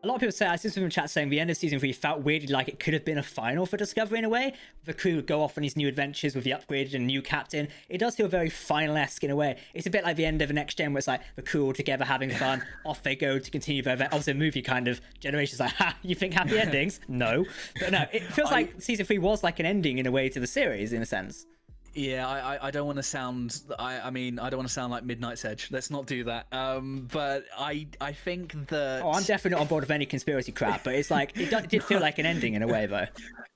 A lot of people say, I see some in the chat saying the end of season 3 felt weirdly like it could have been a final for Discovery in a way. The crew would go off on these new adventures with the upgraded and new captain. It does feel very final-esque in a way. It's a bit like the end of the Next Gen, where it's like the crew all together having fun, off they go to continue their event. Obviously, a movie kind of generation's like, ha, you think happy endings? No. But no, it feels like season 3 was like an ending in a way to the series, in a sense. Yeah, I don't want to sound. I mean, I don't want to sound like Midnight's Edge. Let's not do that. But I think that. Oh, I'm definitely not on board with any conspiracy crap. But it's like it did feel like an ending in a way, though.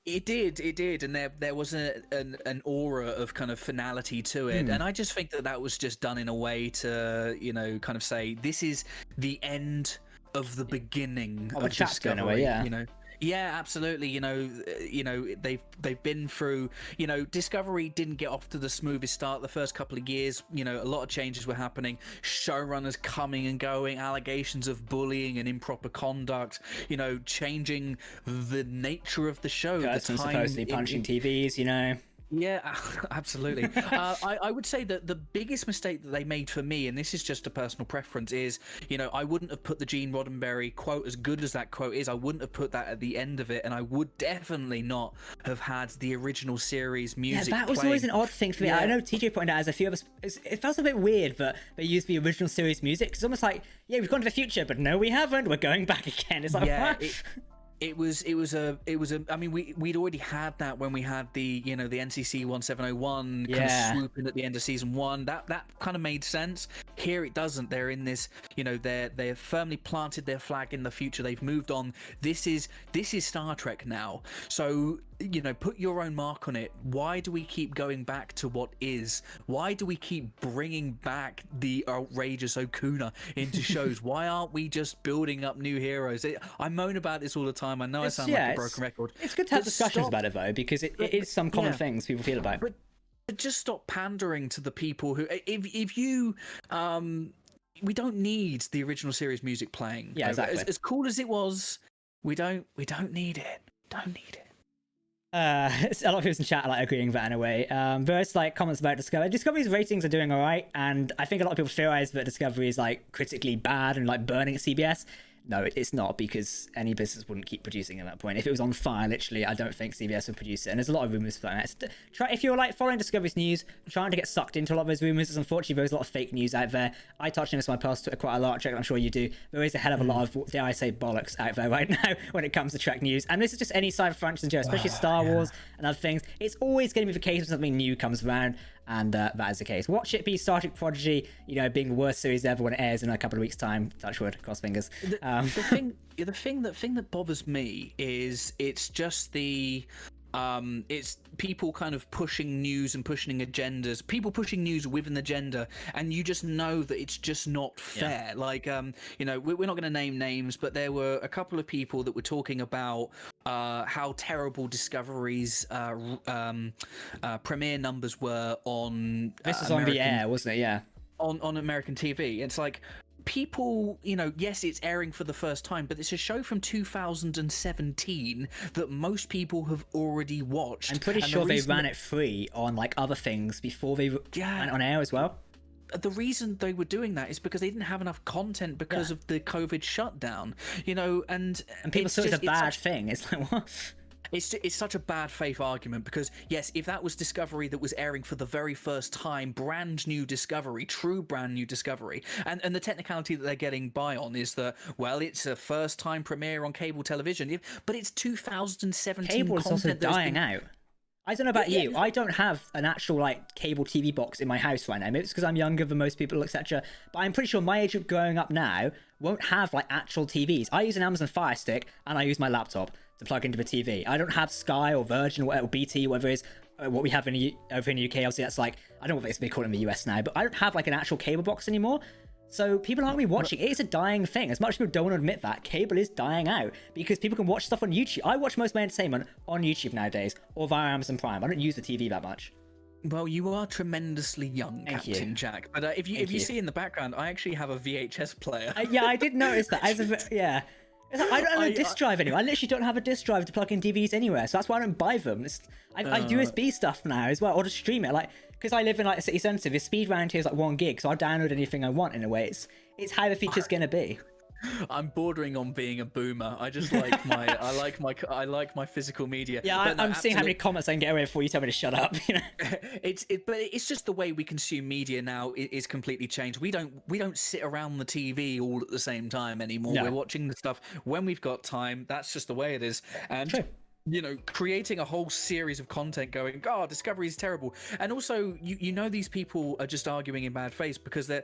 It did, and there was an aura of kind of finality to it, and I just think that was just done in a way to kind of say this is the end of the beginning of Discovery. In a way, yeah. Yeah, absolutely. They've been through. Discovery didn't get off to the smoothest start the first couple of years. A lot of changes were happening. Showrunners coming and going, allegations of bullying and improper conduct. Changing the nature of the show. Kurtzman supposedly punching TVs. Yeah, absolutely. I would say that the biggest mistake that they made for me, and this is just a personal preference, is, I wouldn't have put the Gene Roddenberry quote, as good as that quote is, I wouldn't have put that at the end of it, and I would definitely not have had the original series music. Yeah, that was playing. Always an odd thing for me. Yeah. I know TJ pointed out, as a few of us, it felt a bit weird that they used the original series music. It's almost like, yeah, we've gone to the future, but no, we haven't. We're going back again. It's like, what? It was I mean, we'd already had that when we had the the NCC 1701 kind of swoop in at the end of season 1. That kind of made sense. Here it doesn't. They're in this, they're firmly planted their flag in the future. They've moved on. This is Star Trek now. So put your own mark on it. Why do we keep going back to what is? Why do we keep bringing back the outrageous Okuna into shows? Why aren't we just building up new heroes? I moan about this all the time. I know I sound like a broken record. It's good to have discussions about it, though, because it is some common things people feel about. But just stop pandering to the people who, if you, we don't need the original series music playing. Yeah, exactly. As cool as it was, we don't need it. Don't need it. A lot of people in chat are agreeing with that in a way. There's comments about Discovery. Discovery's ratings are doing all right, and I think a lot of people theorize that Discovery is critically bad and burning at CBS. no, it's not, because any business wouldn't keep producing at that point. If it was on fire, literally, I don't think CBS would produce it. And there's a lot of rumors for that. If you're like following Discovery's news, trying to get sucked into a lot of those rumors, because unfortunately there's a lot of fake news out there. I touch on this on my past Twitter quite a lot, Trek, I'm sure you do. There is a hell of a lot of, dare I say, bollocks out there right now when it comes to Trek news. And this is just any sci-fi franchise in general, especially Star Wars and other things. It's always going to be the case when something new comes around. And that is the case. Watch it be Star Trek Prodigy, being the worst series ever when it airs in a couple of weeks' time. Touch wood, cross fingers. The thing that bothers me is it's just it's people kind of pushing news and pushing agendas, people pushing news with an agenda, and you just know that it's just not fair. Like, we're not going to name names, but there were a couple of people that were talking about how terrible Discovery's premiere numbers were on this is on the air, wasn't it? Yeah, on American TV. It's like, people, yes, it's airing for the first time, but it's a show from 2017 that most people have already watched. I'm pretty sure they ran it free on like other things before they went on air as well. The reason they were doing that is because they didn't have enough content because of the COVID shutdown, and people thought it's a bad thing. It's like, what? It's such a bad faith argument, because yes, if that was Discovery that was airing for the very first time, brand new Discovery, true brand new Discovery, and the technicality that they're getting by on is that, well, it's a first time premiere on cable television, but it's 2017 cable is also dying out. I don't know about you. Yeah. I don't have an actual like cable TV box in my house right now. Maybe it's because I'm younger than most people, etc. But I'm pretty sure my age group growing up now won't have like actual TVs. I use an Amazon Fire Stick and I use my laptop to plug into the TV. I don't have Sky or Virgin or BT, whatever it is. What we have over in the UK, obviously that's like, I don't know what they call it in the US now, but I don't have like an actual cable box anymore. So people aren't really watching. It is a dying thing. As much as people don't want to admit that, cable is dying out because people can watch stuff on YouTube. I watch most of my entertainment on YouTube nowadays or via Amazon Prime. I don't use the TV that much. Well, you are tremendously young, Captain Jack. But if you see in the background, I actually have a VHS player. Yeah, I did notice that. I don't have a disc drive anywhere. I literally don't have a disc drive to plug in DVDs anywhere, so that's why I don't buy them. I USB stuff now as well, or just stream it. Like, because I live in like a city centre, the speed round here is like 1 gig, so I download anything I want in a way. It's how the feature's gonna be. I'm bordering on being a boomer. I just like I like my physical media. Yeah, I'm seeing how many comments I can get away before you tell me to shut up. But it's just the way we consume media now is completely changed. We don't sit around the TV all at the same time anymore. No. We're watching the stuff when we've got time. That's just the way it is. And true. Creating a whole series of content going, Discovery is terrible. And also, these people are just arguing in bad faith because they're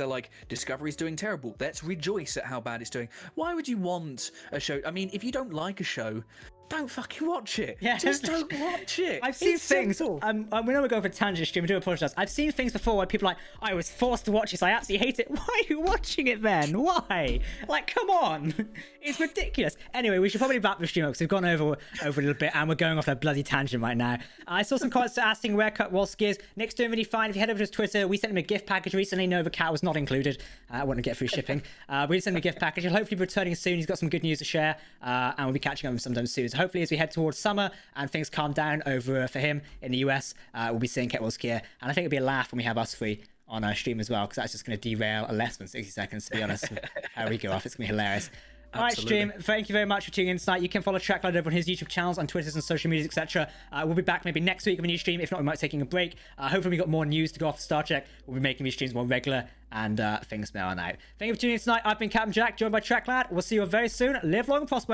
like, Discovery's doing terrible. Let's rejoice at how bad it's doing. Why would you want a show? I mean, if you don't like a show, don't fucking watch it. Yeah, just don't watch it. I've seen things. We know we're going for a tangent stream. I do apologize. I've seen things before where people are like, I was forced to watch this. I absolutely hate it. Why are you watching it then? Why? Like, come on. It's ridiculous. Anyway, we should probably wrap the stream up because we've gone over a little bit and we're going off a bloody tangent right now. I saw some comments asking where Cut was Gears. Nick's doing really fine. If you head over to his Twitter, we sent him a gift package recently. No, the cat was not included. I want to get free shipping. We sent him a gift package. He'll hopefully be returning soon. He's got some good news to share, and we'll be catching up with him sometime soon. So hopefully, as we head towards summer and things calm down over for him in the US, we'll be seeing Kate Mulgrew here. And I think it'll be a laugh when we have us three on our stream as well, because that's just going to derail less than 60 seconds, to be honest. How we go off, it's going to be hilarious. All right, stream, thank you very much for tuning in tonight. You can follow Trackline over on his YouTube channels, on Twitters and social media, etc. We'll be back maybe next week with a new stream. If not, we might be taking a break. Hopefully, we got more news to go off of Star Trek. We'll be making these streams more regular, and things from now on out. Thank you for tuning in tonight. I've been Captain Jack, joined by Tracklad. We'll see you all very soon. Live long and prosper.